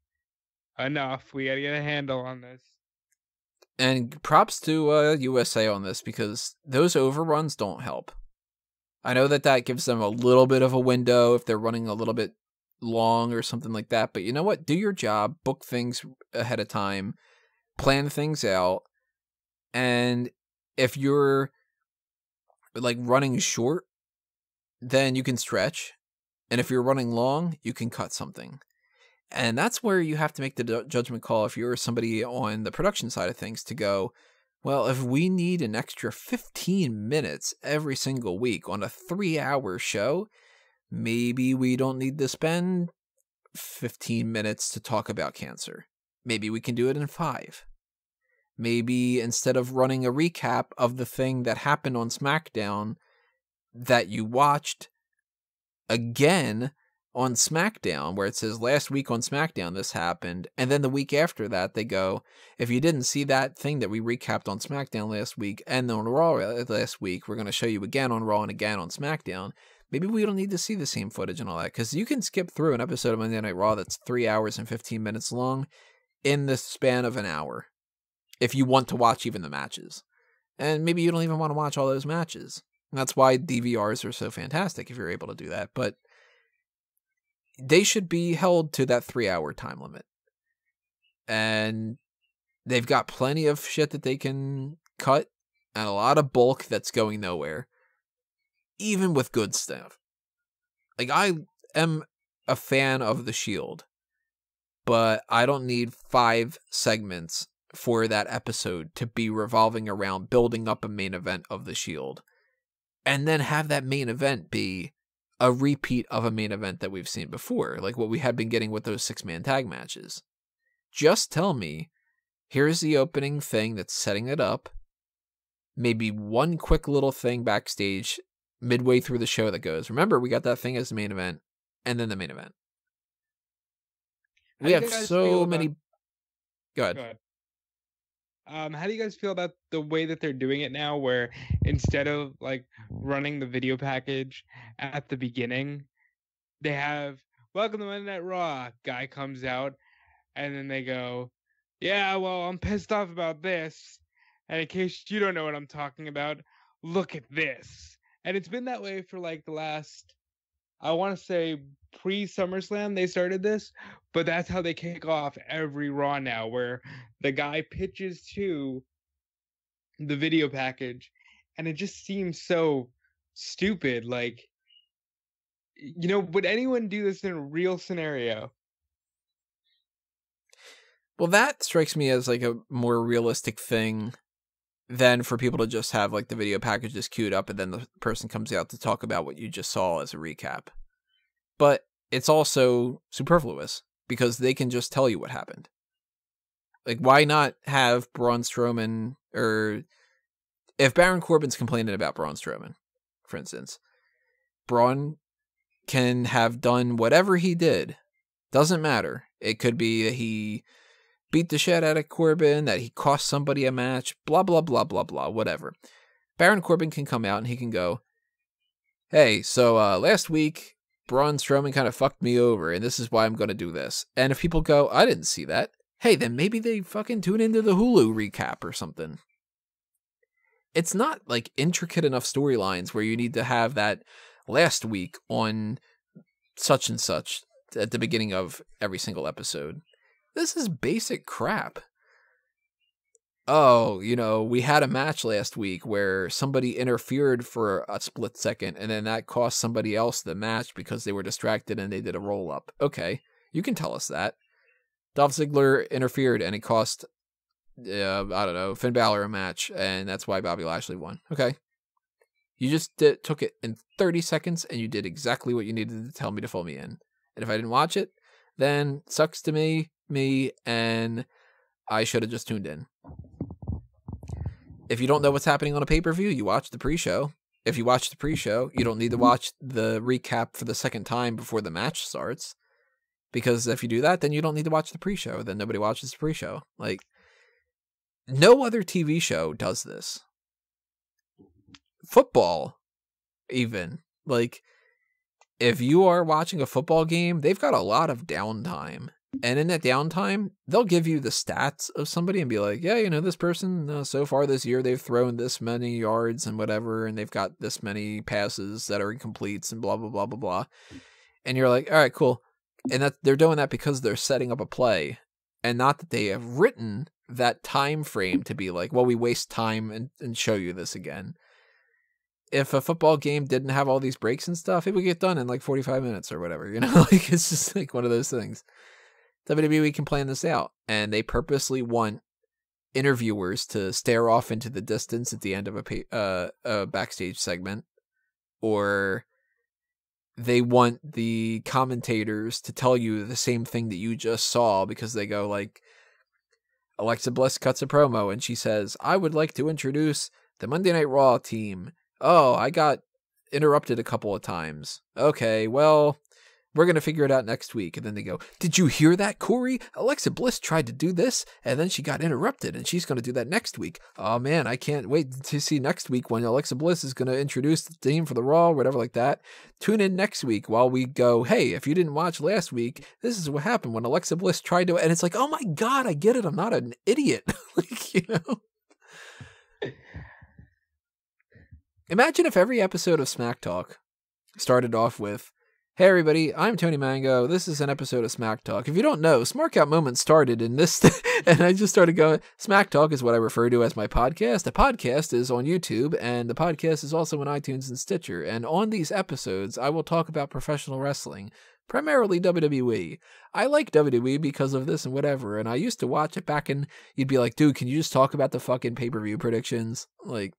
Speaker 3: enough. We got to get a handle on this.
Speaker 1: And props to USA on this, because those overruns don't help. I know that gives them a little bit of a window if they're running a little bit long or something like that. But you know what? Do your job. Book things ahead of time. Plan things out. And if you're like running short, then you can stretch. And if you're running long, you can cut something. And that's where you have to make the judgment call if you're somebody on the production side of things to go, well, if we need an extra 15 minutes every single week on a 3-hour show, maybe we don't need to spend 15 minutes to talk about cancer. Maybe we can do it in 5. Maybe instead of running a recap of the thing that happened on SmackDown that you watched again on SmackDown, where it says last week on SmackDown this happened, and then the week after that they go, if you didn't see that thing that we recapped on SmackDown last week and on Raw last week, we're going to show you again on Raw and again on SmackDown. Maybe we don't need to see the same footage and all that, because you can skip through an episode of Monday Night Raw that's 3 hours and 15 minutes long in the span of an hour if you want to watch even the matches. And maybe you don't even want to watch all those matches. And that's why DVRs are so fantastic if you're able to do that. But they should be held to that 3-hour time limit. And they've got plenty of shit that they can cut and a lot of bulk that's going nowhere, even with good stuff. Like, I am a fan of The Shield, but I don't need 5 segments for that episode to be revolving around building up a main event of The Shield and then have that main event be a repeat of a main event that we've seen before, like what we had been getting with those 6-man tag matches. Just tell me, here's the opening thing that's setting it up, maybe one quick little thing backstage midway through the show that goes, remember, we got that thing as the main event, and then the main event. We have so many... Go ahead.
Speaker 3: How do you guys feel about the way that they're doing it now, where instead of like running the video package at the beginning, they have welcome to Monday Night Raw, guy comes out, and then they go, yeah, well, I'm pissed off about this, and in case you don't know what I'm talking about, look at this. And it's been that way for like the last, I want to say pre-SummerSlam they started this, but that's how they kick off every Raw now, where the guy pitches to the video package, and it just seems so stupid. Like, you know, would anyone do this in a real scenario?
Speaker 1: Well, that strikes me as like a more realistic thing than for people to just have like the video package just queued up and then the person comes out to talk about what you just saw as a recap. But it's also superfluous because they can just tell you what happened. Like, why not have Braun Strowman, or if Baron Corbin's complaining about Braun Strowman, for instance, Braun can have done whatever he did. Doesn't matter. It could be that he beat the shit out of Corbin, that he cost somebody a match, blah, blah, blah, blah, blah, whatever. Baron Corbin can come out and he can go, hey, so last week, Braun Strowman kind of fucked me over, and this is why I'm going to do this. And if people go, I didn't see that, hey, then maybe they fucking tune into the Hulu recap or something. It's not like intricate enough storylines where you need to have that last week on such and such at the beginning of every single episode. This is basic crap. Oh, we had a match last week where somebody interfered for a split second, and then that cost somebody else the match because they were distracted and they did a roll-up. Okay, you can tell us that. Dolph Ziggler interfered, and it cost, I don't know, Finn Balor a match, and that's why Bobby Lashley won. Okay. You just took it in 30 seconds, and you did exactly what you needed to tell me to fill me in. And if I didn't watch it, then sucks to me, and I should have just tuned in. If you don't know what's happening on a pay-per-view, you watch the pre-show. If you watch the pre-show, you don't need to watch the recap for the second time before the match starts. Because if you do that, then you don't need to watch the pre-show. Then nobody watches the pre-show. Like, no other TV show does this. Football, even. Like, if you are watching a football game, they've got a lot of downtime. And in that downtime, they'll give you the stats of somebody and be like, yeah, this person, so far this year, they've thrown this many yards and whatever, and they've got this many passes that are incompletes and blah, blah, blah, blah, blah. And you're like, all right, cool. And that they're doing that because they're setting up a play, and not that they have written that time frame to be like, well, we waste time and show you this again. If a football game didn't have all these breaks and stuff, it would get done in like 45 minutes or whatever, like it's just like one of those things. WWE can plan this out, and they purposely want interviewers to stare off into the distance at the end of a backstage segment, or they want the commentators to tell you the same thing that you just saw, because they go like, Alexa Bliss cuts a promo and she says, I would like to introduce the Monday Night Raw team. Oh, I got interrupted a couple of times. Okay, well, we're going to figure it out next week. And then they go, did you hear that, Corey? Alexa Bliss tried to do this, and then she got interrupted, and she's going to do that next week. Oh, man, I can't wait to see next week when Alexa Bliss is going to introduce the team for the Raw, whatever like that. Tune in next week while we go, hey, if you didn't watch last week, this is what happened when Alexa Bliss tried to... And it's like, oh, my God, I get it. I'm not an idiot. Imagine if every episode of Smack Talk started off with, hey everybody, I'm Tony Mango. This is an episode of Smack Talk. If you don't know, Smark Out Moment started in this, and I just started going, Smack Talk is what I refer to as my podcast. The podcast is on YouTube, and the podcast is also on iTunes and Stitcher. And on these episodes, I will talk about professional wrestling, primarily WWE. I like WWE because of this and whatever, and I used to watch it back in, you'd be like, dude, can you just talk about the fucking pay-per-view predictions? Like...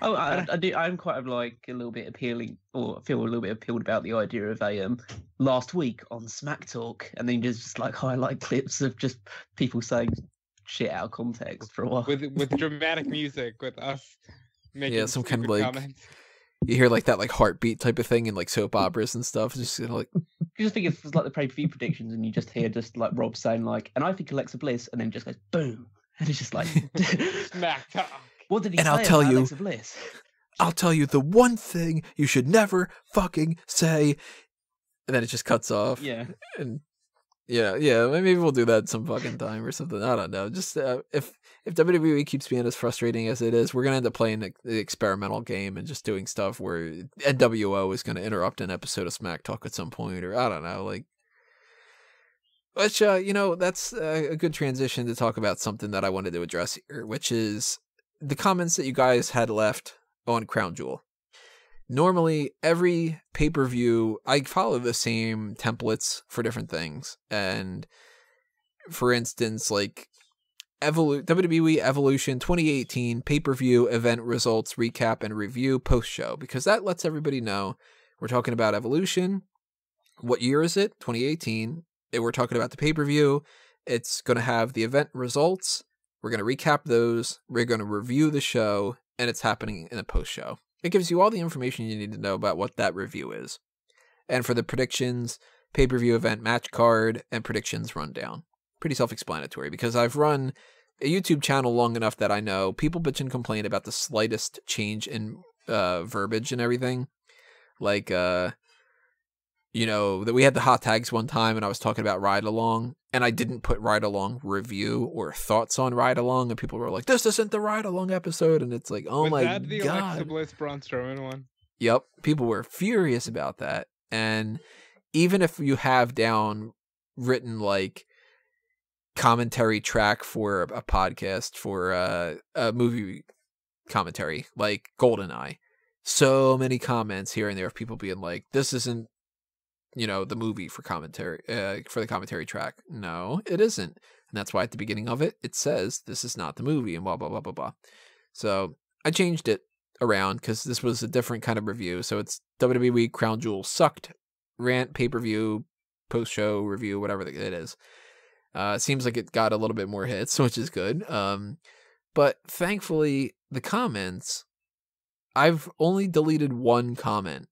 Speaker 2: Oh, I do. I'm quite like a little bit appealing, or feel a little bit appealed about the idea of a last week on Smack Talk, and then just like highlight clips of just people saying shit out of context for a while
Speaker 3: with dramatic music, with us making
Speaker 1: some kind of like
Speaker 3: comments.
Speaker 1: You hear like that like heartbeat type of thing in like soap operas and stuff. Just like
Speaker 2: you just think it's like the pay-per-view predictions, and you just hear just like Rob saying like, and I think Alexa Bliss, and then just goes boom, and it's just like
Speaker 3: Smack Talk.
Speaker 2: What did he
Speaker 1: and
Speaker 2: say
Speaker 1: I'll tell
Speaker 2: about
Speaker 1: you,
Speaker 2: Alexa Bliss?
Speaker 1: I'll tell you the one thing you should never fucking say, and then it just cuts off.
Speaker 2: Yeah,
Speaker 1: and yeah, maybe we'll do that some fucking time or something. I don't know. Just if WWE keeps being as frustrating as it is, we're gonna end up playing the experimental game and just doing stuff where NWO is gonna interrupt an episode of Smack Talk at some point, or I don't know, like. Which that's a good transition to talk about something that I wanted to address here, which is the comments that you guys had left on Crown Jewel. Normally, every pay-per-view, I follow the same templates for different things. And for instance, like WWE Evolution 2018 pay-per-view event results recap and review post-show, because that lets everybody know we're talking about Evolution. What year is it? 2018. We're talking about the pay-per-view. It's going to have the event results. We're going to recap those, we're going to review the show, and it's happening in a post-show. It gives you all the information you need to know about what that review is. And for the predictions, pay-per-view event match card, and predictions rundown. Pretty self-explanatory, because I've run a YouTube channel long enough that I know people bitch and complain about the slightest change in verbiage and everything. Like, that we had the hot tags one time and I was talking about Ride Along and I didn't put Ride Along review or thoughts on Ride Along and people were like, this isn't the Ride Along episode. And it's like, oh
Speaker 3: Was
Speaker 1: my
Speaker 3: that the
Speaker 1: God.
Speaker 3: Alexa Bliss Braun Strowman one?
Speaker 1: Yep. People were furious about that. And even if you have down written like commentary track for a podcast for a movie commentary like GoldenEye, so many comments here and there of people being like, this isn't the movie for commentary for the commentary track. No, it isn't. And that's why at the beginning of it says this is not the movie and blah blah blah blah blah. So I changed it around because this was a different kind of review. So it's WWE Crown Jewel sucked rant, pay-per-view, post-show review, whatever it is. Seems like it got a little bit more hits, which is good. But thankfully, the comments, I've only deleted one comment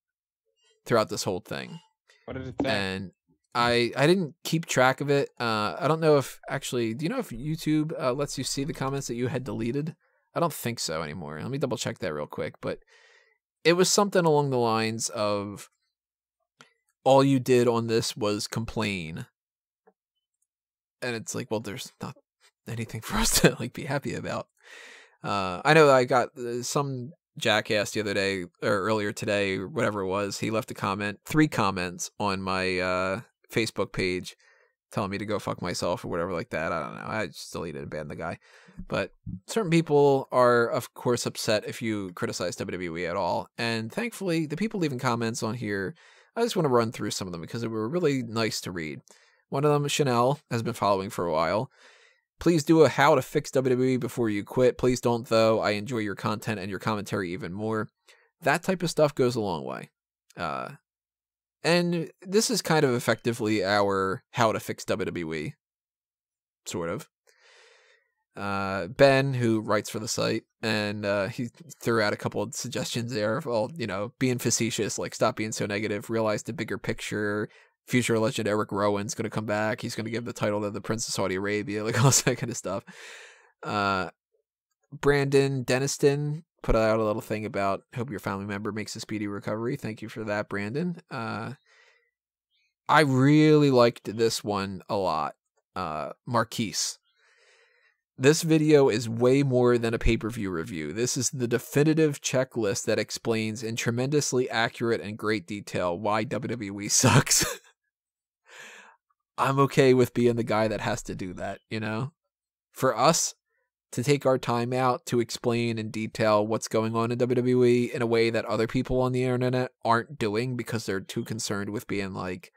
Speaker 1: throughout this whole thing.
Speaker 3: What did it say?
Speaker 1: And I didn't keep track of it. I don't know if actually, do you know if YouTube lets you see the comments that you had deleted? I don't think so anymore. Let me double check that real quick. But it was something along the lines of, all you did on this was complain. And it's like, well, there's not anything for us to like be happy about. I know I got some jackass the other day or earlier today, or whatever it was. He left a comment, 3 comments on my Facebook page telling me to go fuck myself or whatever like that. I don't know. I just deleted and banned the guy. But certain people are, of course, upset if you criticize WWE at all. And thankfully, the people leaving comments on here, I just want to run through some of them because they were really nice to read. One of them, Chanel, has been following for a while. Please do a how to fix WWE before you quit. Please don't, though. I enjoy your content and your commentary even more. That type of stuff goes a long way. And this is kind of effectively our how to fix WWE. Sort of. Ben, who writes for the site, and he threw out a couple of suggestions there. Well, being facetious, like stop being so negative, realize the bigger picture. Future legend Eric Rowan's going to come back. He's going to give the title to the Prince of Saudi Arabia, like all that kind of stuff. Brandon Deniston put out a little thing about hope your family member makes a speedy recovery. Thank you for that, Brandon. I really liked this one a lot. Marquise. This video is way more than a pay-per-view review. This is the definitive checklist that explains in tremendously accurate and great detail why WWE sucks. I'm okay with being the guy that has to do that, For us to take our time out to explain in detail what's going on in WWE in a way that other people on the internet aren't doing because they're too concerned with being like,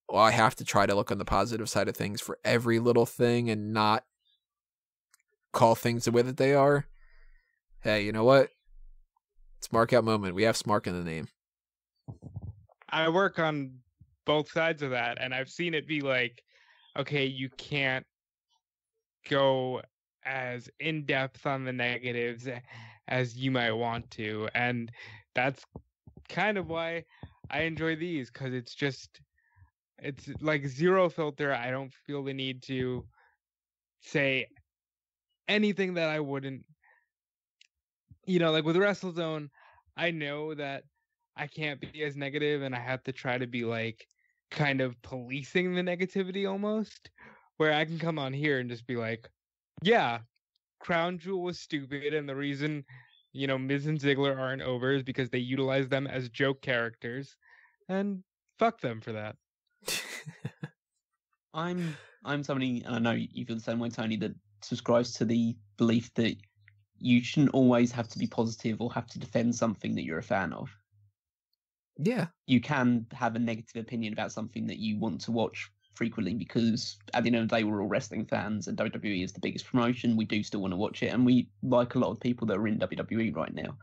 Speaker 1: well, I have to try to look on the positive side of things for every little thing and not call things the way that they are. Hey, you know what? It's Mark out moment. We have Smark in the name.
Speaker 3: I work on both sides of that, and I've seen it be like, okay, you can't go as in depth on the negatives as you might want to, and that's kind of why I enjoy these, because it's like zero filter. I don't feel the need to say anything that I wouldn't, like with WrestleZone, I know that I can't be as negative, and I have to try to be like kind of policing the negativity almost, where I can come on here and just be like, yeah, Crown Jewel was stupid, and the reason, Miz and Ziggler aren't over is because they utilize them as joke characters, and fuck them for that.
Speaker 2: I'm somebody, and I know you feel the same way, Tony, that subscribes to the belief that you shouldn't always have to be positive or have to defend something that you're a fan of.
Speaker 1: Yeah.
Speaker 2: You can have a negative opinion about something that you want to watch frequently because at the end of the day, we're all wrestling fans and WWE is the biggest promotion. We do still want to watch it, and we like a lot of people that are in WWE right now.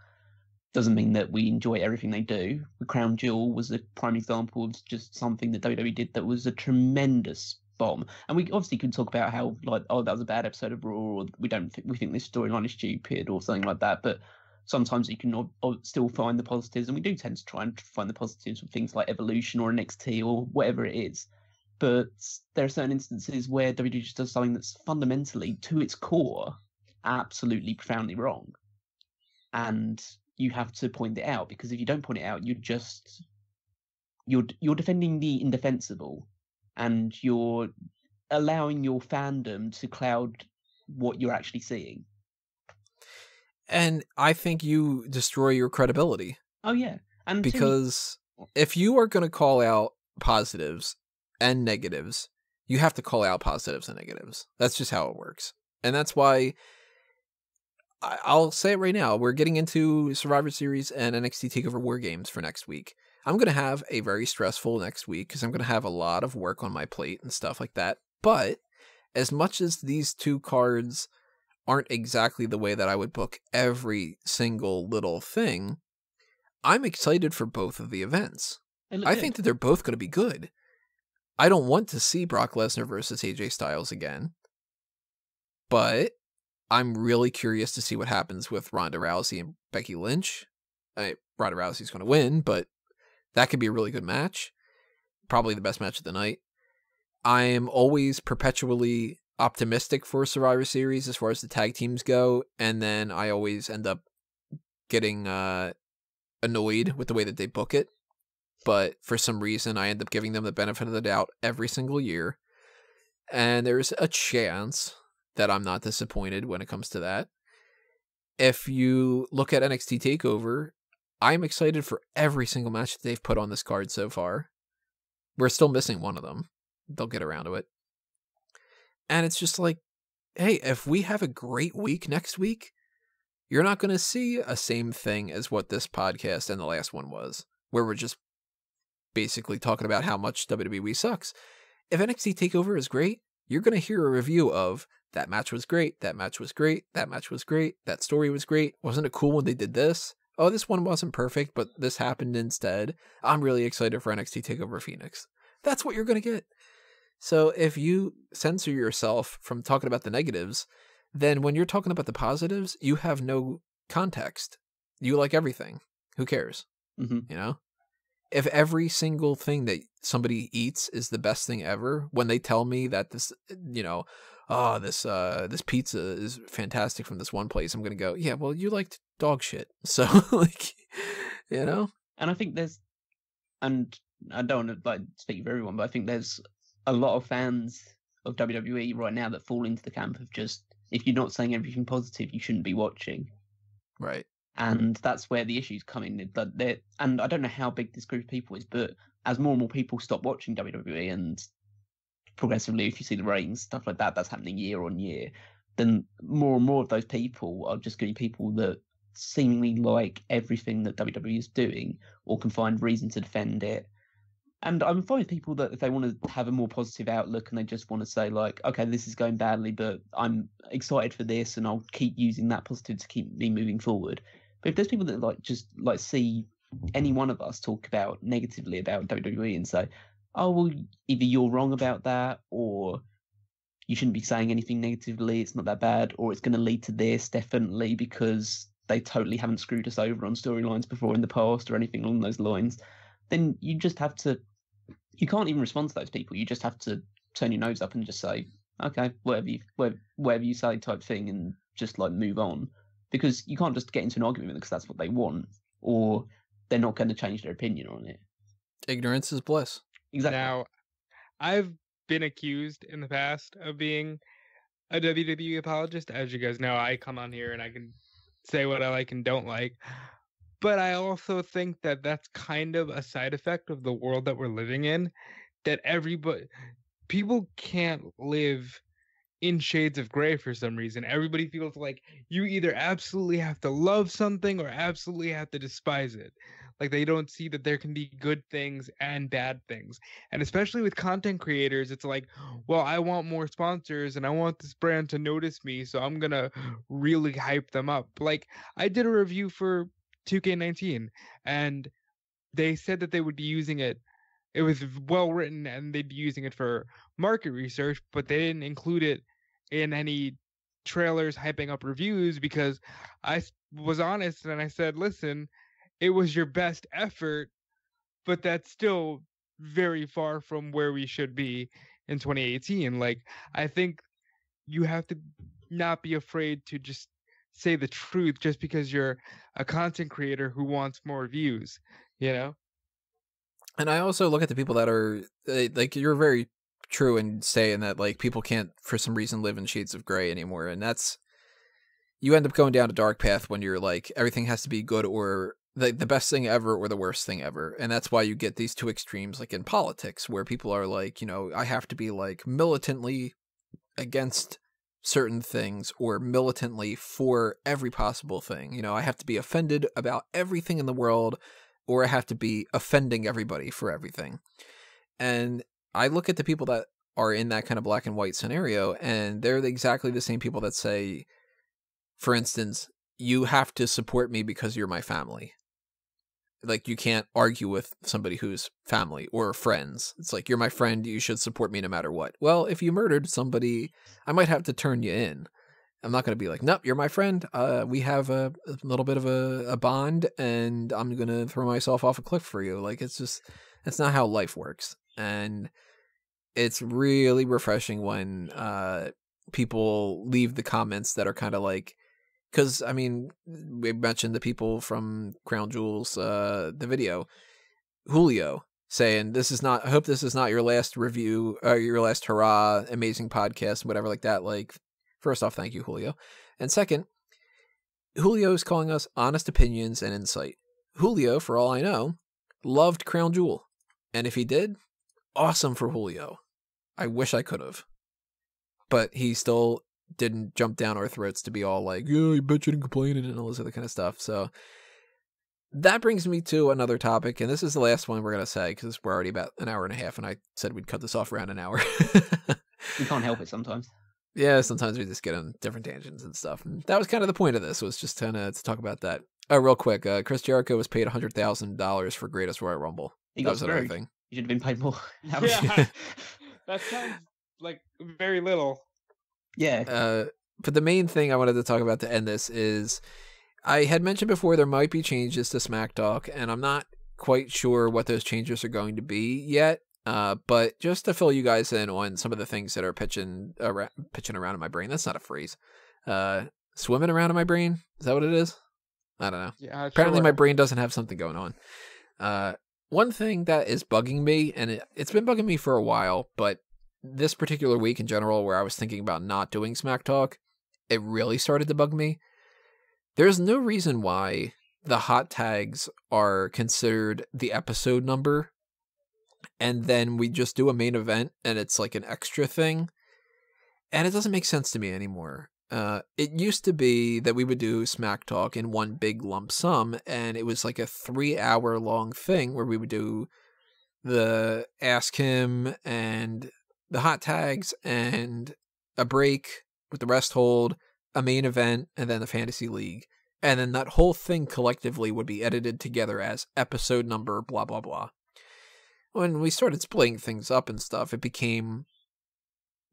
Speaker 2: Doesn't mean that we enjoy everything they do. The Crown Jewel was a prime example of just something that WWE did that was a tremendous bomb. And we obviously could talk about how, like, oh, that was a bad episode of Raw, or we think this storyline is stupid, or something like that. But sometimes you can still find the positives, and we do tend to try and find the positives with things like Evolution or NXT or whatever it is. But there are certain instances where WWE just does something that's fundamentally, to its core, absolutely profoundly wrong. And you have to point it out, because if you don't point it out, you're defending the indefensible, and you're allowing your fandom to cloud what you're actually seeing.
Speaker 1: And I think you destroy your credibility.
Speaker 2: Oh yeah, and
Speaker 1: because if you are going to call out positives and negatives, you have to call out positives and negatives. That's just how it works. And that's why I'll say it right now. We're getting into Survivor Series and NXT TakeOver War Games for next week. I'm going to have a very stressful next week because I'm going to have a lot of work on my plate and stuff like that. But as much as these two cards aren't exactly the way that I would book every single little thing, I'm excited for both of the events. I think that they're both going to be good. I don't want to see Brock Lesnar versus AJ Styles again, but I'm really curious to see what happens with Ronda Rousey and Becky Lynch. Ronda Rousey's going to win, but that could be a really good match. Probably the best match of the night. I am always perpetually optimistic for Survivor Series as far as the tag teams go, and then I always end up getting annoyed with the way that they book it. But for some reason, I end up giving them the benefit of the doubt every single year. And there's a chance that I'm not disappointed when it comes to that. If you look at NXT TakeOver, I'm excited for every single match that they've put on this card so far. We're still missing one of them. They'll get around to it. And it's just like, hey, if we have a great week next week, you're not going to see a same thing as what this podcast and the last one was, where we're just basically talking about how much WWE sucks. If NXT TakeOver is great, you're going to hear a review of that match was great, that match was great, that match was great, that story was great. Wasn't it cool when they did this? Oh, this one wasn't perfect, but this happened instead. I'm really excited for NXT TakeOver Phoenix. That's what you're going to get. So if you censor yourself from talking about the negatives, then when you're talking about the positives, you have no context. You like everything. Who cares?
Speaker 2: Mm-hmm.
Speaker 1: You know? If every single thing that somebody eats is the best thing ever, when they tell me that this, this pizza is fantastic from this one place, I'm going to go, yeah, well, you liked dog shit. So, you know?
Speaker 2: And I think and I don't want to speak for everyone, but I think there's a lot of fans of WWE right now that fall into the camp of just, if you're not saying everything positive, you shouldn't be watching.
Speaker 1: Right.
Speaker 2: And that's where the issues come in. And I don't know how big this group of people is, but as more and more people stop watching WWE, and progressively, if you see the ratings, stuff like that, that's happening year on year, then more and more of those people are just going to be people that seemingly like everything that WWE is doing, or can find reason to defend it. And I'm fine with people that if they want to have a more positive outlook and they just want to say, like, okay, this is going badly, but I'm excited for this and I'll keep using that positive to keep me moving forward. But if there's people that just see any one of us talk about negatively about WWE and say, oh, well, either you're wrong about that, or you shouldn't be saying anything negatively, it's not that bad, or it's going to lead to this, definitely, because they totally haven't screwed us over on storylines before in the past or anything along those lines, then you just have to, you can't even respond to those people. You just have to turn your nose up and just say, okay, whatever you say type thing, and just move on. Because you can't just get into an argument with them because that's what they want, or they're not going to change their opinion on it.
Speaker 1: Ignorance is bliss.
Speaker 2: Exactly.
Speaker 3: Now, I've been accused in the past of being a WWE apologist. As you guys know, I come on here and I can say what I like and don't like. But I also think that that's kind of a side effect of the world that we're living in, that people can't live in shades of gray for some reason. Everybody feels like you either absolutely have to love something or absolutely have to despise it. Like they don't see that there can be good things and bad things. And especially with content creators, it's like, well, I want more sponsors and I want this brand to notice me, so I'm going to really hype them up. Like I did a review for 2K19 and they said that they would be using it. It was well written and they'd be using it for market research, but they didn't include it in any trailers hyping up reviews, because I was honest and I said, listen, it was your best effort, but that's still very far from where we should be in 2018. Like, I think you have to not be afraid to just say the truth just because you're a content creator who wants more views, you know?
Speaker 1: And I also look at the people that are like, you're very true in saying that like people can't for some reason live in shades of gray anymore, and that's, you end up going down a dark path when you're like everything has to be good or the best thing ever or the worst thing ever. And that's why you get these two extremes like in politics where people are like, you know, I have to be like militantly against certain things or militantly for every possible thing. You know, I have to be offended about everything in the world, or I have to be offending everybody for everything. And I look at the people that are in that kind of black and white scenario, and they're exactly the same people that say, for instance, you have to support me because you're my family. Like, you can't argue with somebody who's family or friends. It's like, you're my friend, you should support me no matter what. Well, if you murdered somebody, I might have to turn you in. I'm not going to be like, nope, you're my friend. We have a little bit of a bond, and I'm going to throw myself off a cliff for you. Like, it's just, that's not how life works. And it's really refreshing when people leave the comments that are kind of like, because, I mean, we mentioned the people from Crown Jewels, the video, Julio, saying, this is not, I hope this is not your last review, your last hurrah, amazing podcast, whatever like that. Like, first off, thank you, Julio. And second, Julio is calling us honest opinions and insight. Julio, for all I know, loved Crown Jewel. And if he did, awesome for Julio. I wish I could have. But he still didn't jump down our throats to be all like, yeah, you bitching and complaining and all this other kind of stuff. So that brings me to another topic, and this is the last one we're going to say because we're already about an hour and a half, and I said we'd cut this off around an hour.
Speaker 2: We can't help it sometimes.
Speaker 1: Yeah, sometimes we just get on different tangents and stuff. And that was kind of the point of this, was just kind of to talk about that. Oh, real quick, Chris Jericho was paid $100,000 for Greatest Royal Rumble.
Speaker 2: He
Speaker 1: That
Speaker 2: got
Speaker 1: was another
Speaker 2: screwed.
Speaker 1: thing.
Speaker 2: You should have been paid more.
Speaker 3: Yeah, that sounds like very little.
Speaker 2: Yeah.
Speaker 1: But the main thing I wanted to talk about to end this is, I had mentioned before there might be changes to Smack Talk, and I'm not quite sure what those changes are going to be yet. But just to fill you guys in on some of the things that are pitching around in my brain. That's not a phrase. Swimming around in my brain? Is that what it is? I don't know.
Speaker 3: Yeah,
Speaker 1: Apparently
Speaker 3: sure.
Speaker 1: my brain doesn't have something going on. One thing that is bugging me, and it's been bugging me for a while, but this particular week in general where I was thinking about not doing Smack Talk, it really started to bug me. There's no reason why the hot tags are considered the episode number, and then we just do a main event and it's like an extra thing. And it doesn't make sense to me anymore. It used to be that we would do Smack Talk in one big lump sum, and it was like a 3-hour long thing where we would do the Ask Him and the hot tags and a break with the rest hold, a main event, and then the Fantasy League. And then that whole thing collectively would be edited together as episode number blah, blah, blah. When we started splitting things up and stuff, it became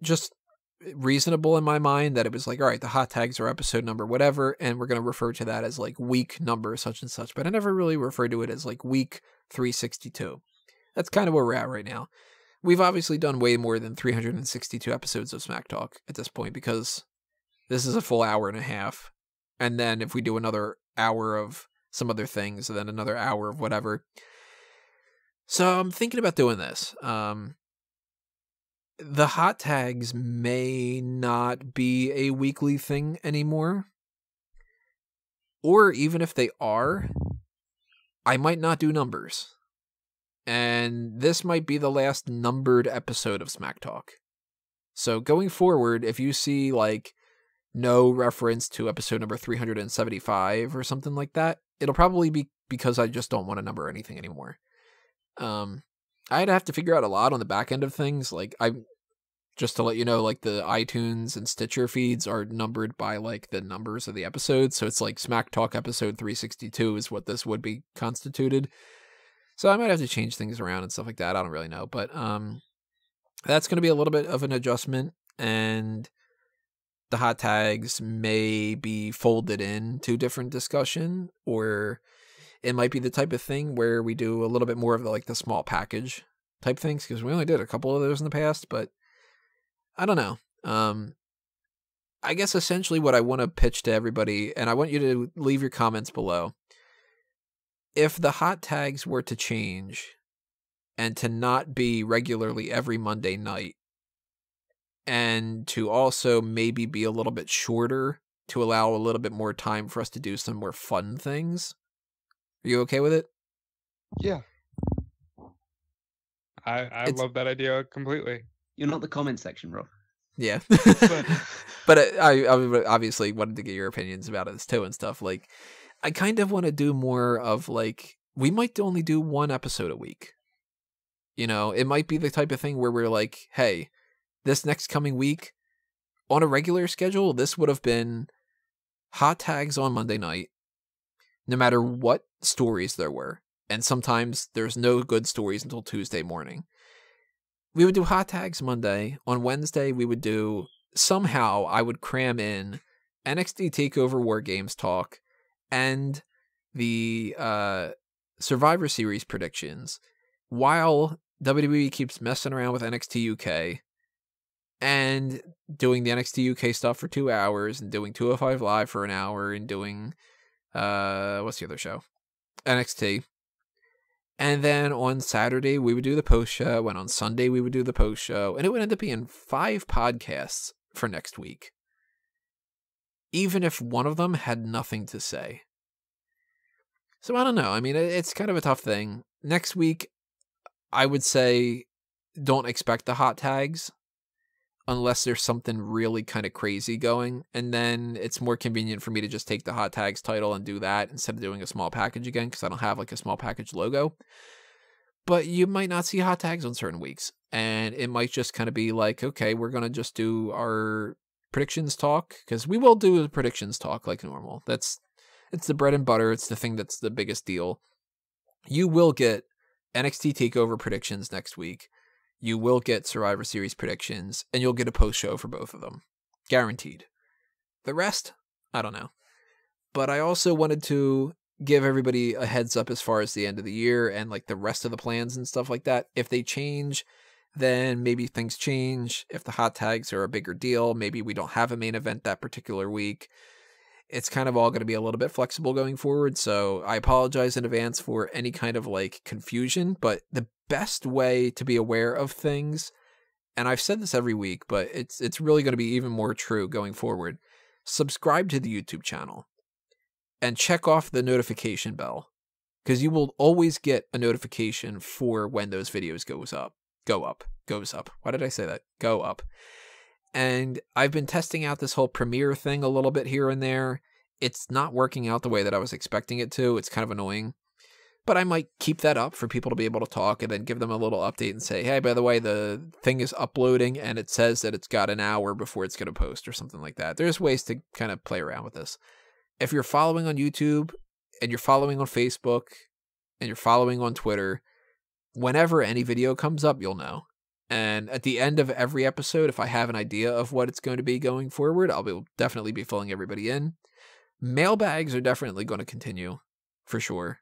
Speaker 1: just reasonable in my mind that it was like, all right, the hot tags are episode number whatever, and we're going to refer to that as like week number such and such. But I never really referred to it as like week 362. That's kind of where we're at right now. We've obviously done way more than 362 episodes of Smack Talk at this point, because this is a full hour and a half. And then if we do another hour of some other things, and then another hour of whatever. So I'm thinking about doing this. The hot tags may not be a weekly thing anymore. Or even if they are, I might not do numbers. And this might be the last numbered episode of Smack Talk. So going forward, if you see like no reference to episode number 375 or something like that, it'll probably be because I just don't want to number anything anymore. I'd have to figure out a lot on the back end of things. Like, just to let you know, like the iTunes and Stitcher feeds are numbered by like the numbers of the episodes. So it's like Smack Talk episode 362 is what this would be constituted. So I might have to change things around and stuff like that. I don't really know, but that's going to be a little bit of an adjustment, and the hot tags may be folded into different discussion, or it might be the type of thing where we do a little bit more of the, like the small package type things, because we only did a couple of those in the past, but I don't know. I guess essentially what I want to pitch to everybody, and I want you to leave your comments below. If the hot tags were to change and to not be regularly every Monday night, and to also maybe be a little bit shorter to allow a little bit more time for us to do some more fun things, are you okay with it?
Speaker 3: Yeah. I love that idea completely.
Speaker 2: You're not the comment section, Rob.
Speaker 1: Yeah. But I obviously wanted to get your opinions about this too and stuff. Like, I kind of want to do more of like, we might only do one episode a week. You know, it might be the type of thing where we're like, hey, this next coming week on a regular schedule, this would have been hot tags on Monday night, no matter what stories there were. And sometimes there's no good stories until Tuesday morning. We would do hot tags Monday. On Wednesday, we would do, somehow I would cram in NXT TakeOver War Games talk and the Survivor Series predictions, while WWE keeps messing around with NXT UK and doing the NXT UK stuff for 2 hours and doing 205 Live for an hour and doing, what's the other show? NXT. And then on Saturday, we would do the post show. And on Sunday, we would do the post show. And it would end up being 5 podcasts for next week, even if one of them had nothing to say. So I don't know. I mean, it's kind of a tough thing. Next week, I would say don't expect the hot tags unless there's something really kind of crazy going. And then it's more convenient for me to just take the hot tags title and do that instead of doing a small package again, because I don't have like a small package logo. But you might not see hot tags on certain weeks. And it might just kind of be like, okay, we're going to just do our predictions talk, because we will do the predictions talk like normal. It's the bread and butter. It's the thing that's the biggest deal. You will get NXT TakeOver predictions next week. You will get Survivor Series predictions, and you'll get a post show for both of them. Guaranteed. The rest, I don't know. But I also wanted to give everybody a heads up as far as the end of the year and like the rest of the plans and stuff like that. If they change, then maybe things change. If the hot tags are a bigger deal, maybe we don't have a main event that particular week. It's kind of all going to be a little bit flexible going forward. So I apologize in advance for any kind of like confusion, but the best way to be aware of things, and I've said this every week, but it's really going to be even more true going forward. Subscribe to the YouTube channel and check off the notification bell, because you will always get a notification for when those videos goes up. Why did I say that? Go up. And I've been testing out this whole Premiere thing a little bit here and there. It's not working out the way that I was expecting it to. It's kind of annoying. But I might keep that up for people to be able to talk and then give them a little update and say, hey, by the way, the thing is uploading and it says that it's got an hour before it's going to post or something like that. There's ways to kind of play around with this. If you're following on YouTube and you're following on Facebook and you're following on Twitter, whenever any video comes up, you'll know. And at the end of every episode, if I have an idea of what it's going to be going forward, I'll definitely be filling everybody in. Mailbags are definitely going to continue, for sure.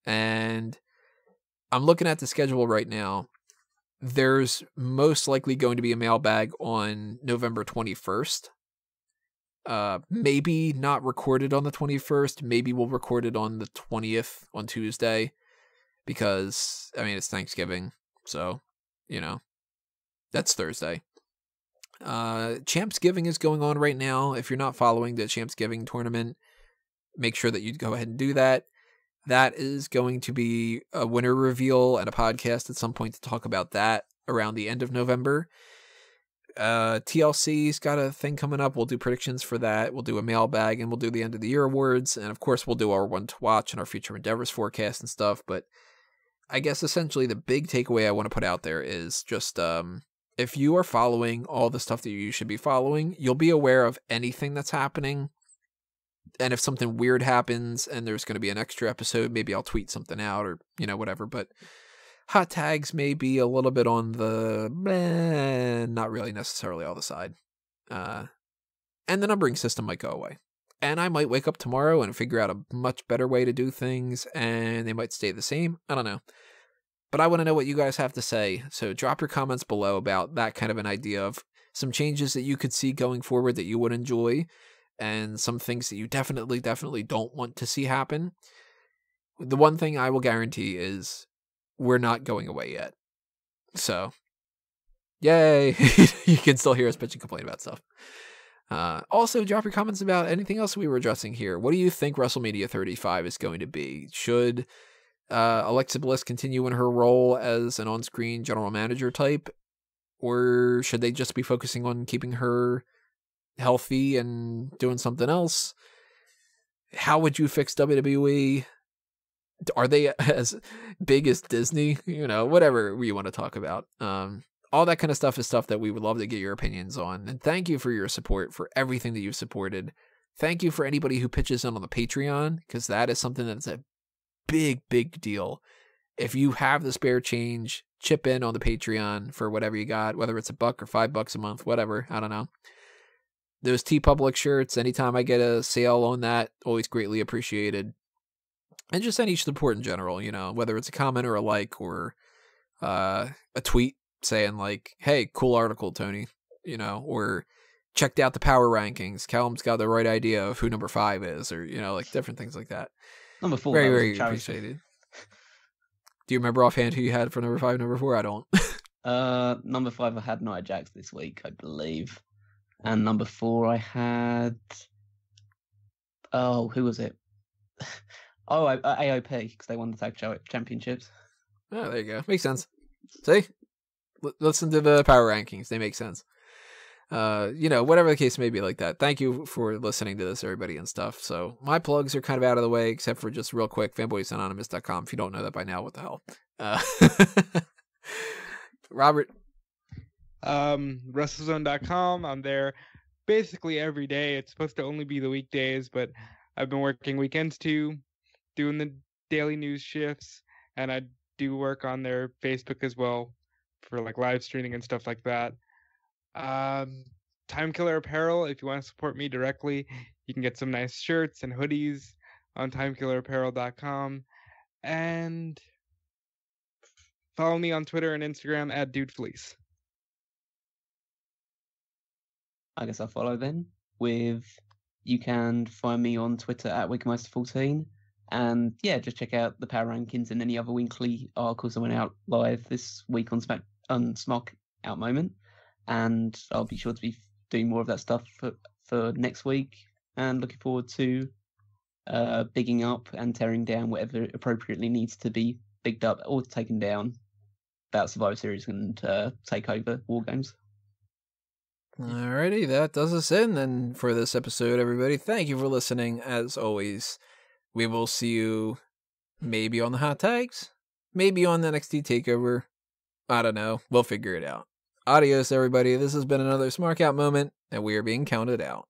Speaker 1: And I'm looking at the schedule right now. There's most likely going to be a mailbag on November 21st. Maybe not recorded on the 21st. Maybe we'll record it on the 20th on Tuesday. Because, I mean, it's Thanksgiving. So, you know, that's Thursday. Champsgiving is going on right now. If you're not following the Champsgiving tournament, make sure that you go ahead and do that. That is going to be a winner reveal and a podcast at some point to talk about that around the end of November. TLC's got a thing coming up. We'll do predictions for that. We'll do a mailbag and we'll do the end of the year awards. And of course, we'll do our one to watch and our future endeavors forecast and stuff. But I guess essentially the big takeaway I want to put out there is just, if you are following all the stuff that you should be following, you'll be aware of anything that's happening. And if something weird happens and there's going to be an extra episode, maybe I'll tweet something out or, you know, whatever. But hot tags may be a little bit on the, not really necessarily all the side. And the numbering system might go away. And I might wake up tomorrow and figure out a much better way to do things, and they might stay the same. I don't know. But I want to know what you guys have to say. So drop your comments below about that kind of an idea of some changes that you could see going forward that you would enjoy, and some things that you definitely don't want to see happen. The one thing I will guarantee is we're not going away yet. So, yay! You can still hear us bitch and complain about stuff. Also, drop your comments about anything else we were addressing here. What do you think WrestleMania 35 is going to be? Should Alexa Bliss continue in her role as an on-screen general manager type? Or should they just be focusing on keeping her healthy and doing something else? How would you fix WWE? Are they as big as Disney? You know, whatever you want to talk about. All that kind of stuff is stuff that we would love to get your opinions on. And thank you for your support, for everything that you've supported. Thank you for anybody who pitches in on the Patreon, because that is something that's a big deal. If you have the spare change, chip in on the Patreon for whatever you got, whether it's $1 or $5 a month, whatever. I don't know. Those TeePublic shirts, anytime I get a sale on that, always greatly appreciated. And just any support in general, you know, whether it's a comment or a like or a tweet saying like, hey, cool article, Tony, you know, or checked out the power rankings. Callum's got the right idea of who number 5 is, or, you know, like different things like that.
Speaker 2: Number 4.
Speaker 1: Very appreciated. Do you remember offhand who you had for number 5, number 4? I don't.
Speaker 2: Number 5, I had Nia Jax this week, I believe. And number 4, I had... Oh, who was it? AOP, because they won the tag championships.
Speaker 1: Oh, there you go. Makes sense. See? Listen to the power rankings. They make sense. You know, whatever the case may be like that. Thank you for listening to this, everybody, and stuff. So my plugs are kind of out of the way, except for just real quick, fanboysanonymous.com. If you don't know that by now, what the hell? Robert?
Speaker 3: WrestleZone.com. I'm there basically every day. It's supposed to only be the weekdays, but I've been working weekends too, doing the daily news shifts, and I do work on their Facebook as well for like live streaming and stuff like that. Time Killer Apparel, if you want to support me directly, you can get some nice shirts and hoodies on timekillerapparel.com, and follow me on Twitter and Instagram at DudeFleece.
Speaker 2: I guess I'll follow then with, you can find me on Twitter at Wigmeister14, and yeah, just check out the power rankings and any other weekly articles that went out live this week on Smark Out Moment, and I'll be sure to be doing more of that stuff for next week, and looking forward to bigging up and tearing down whatever appropriately needs to be bigged up or taken down about Survivor Series and Takeover War Games.
Speaker 1: Alrighty, that does us in then for this episode, everybody. Thank you for listening, as always. We will see you maybe on the Hot Tags, maybe on the NXT TakeOver. I don't know. We'll figure it out. Adios, everybody. This has been another Smark Out moment, and we are being counted out.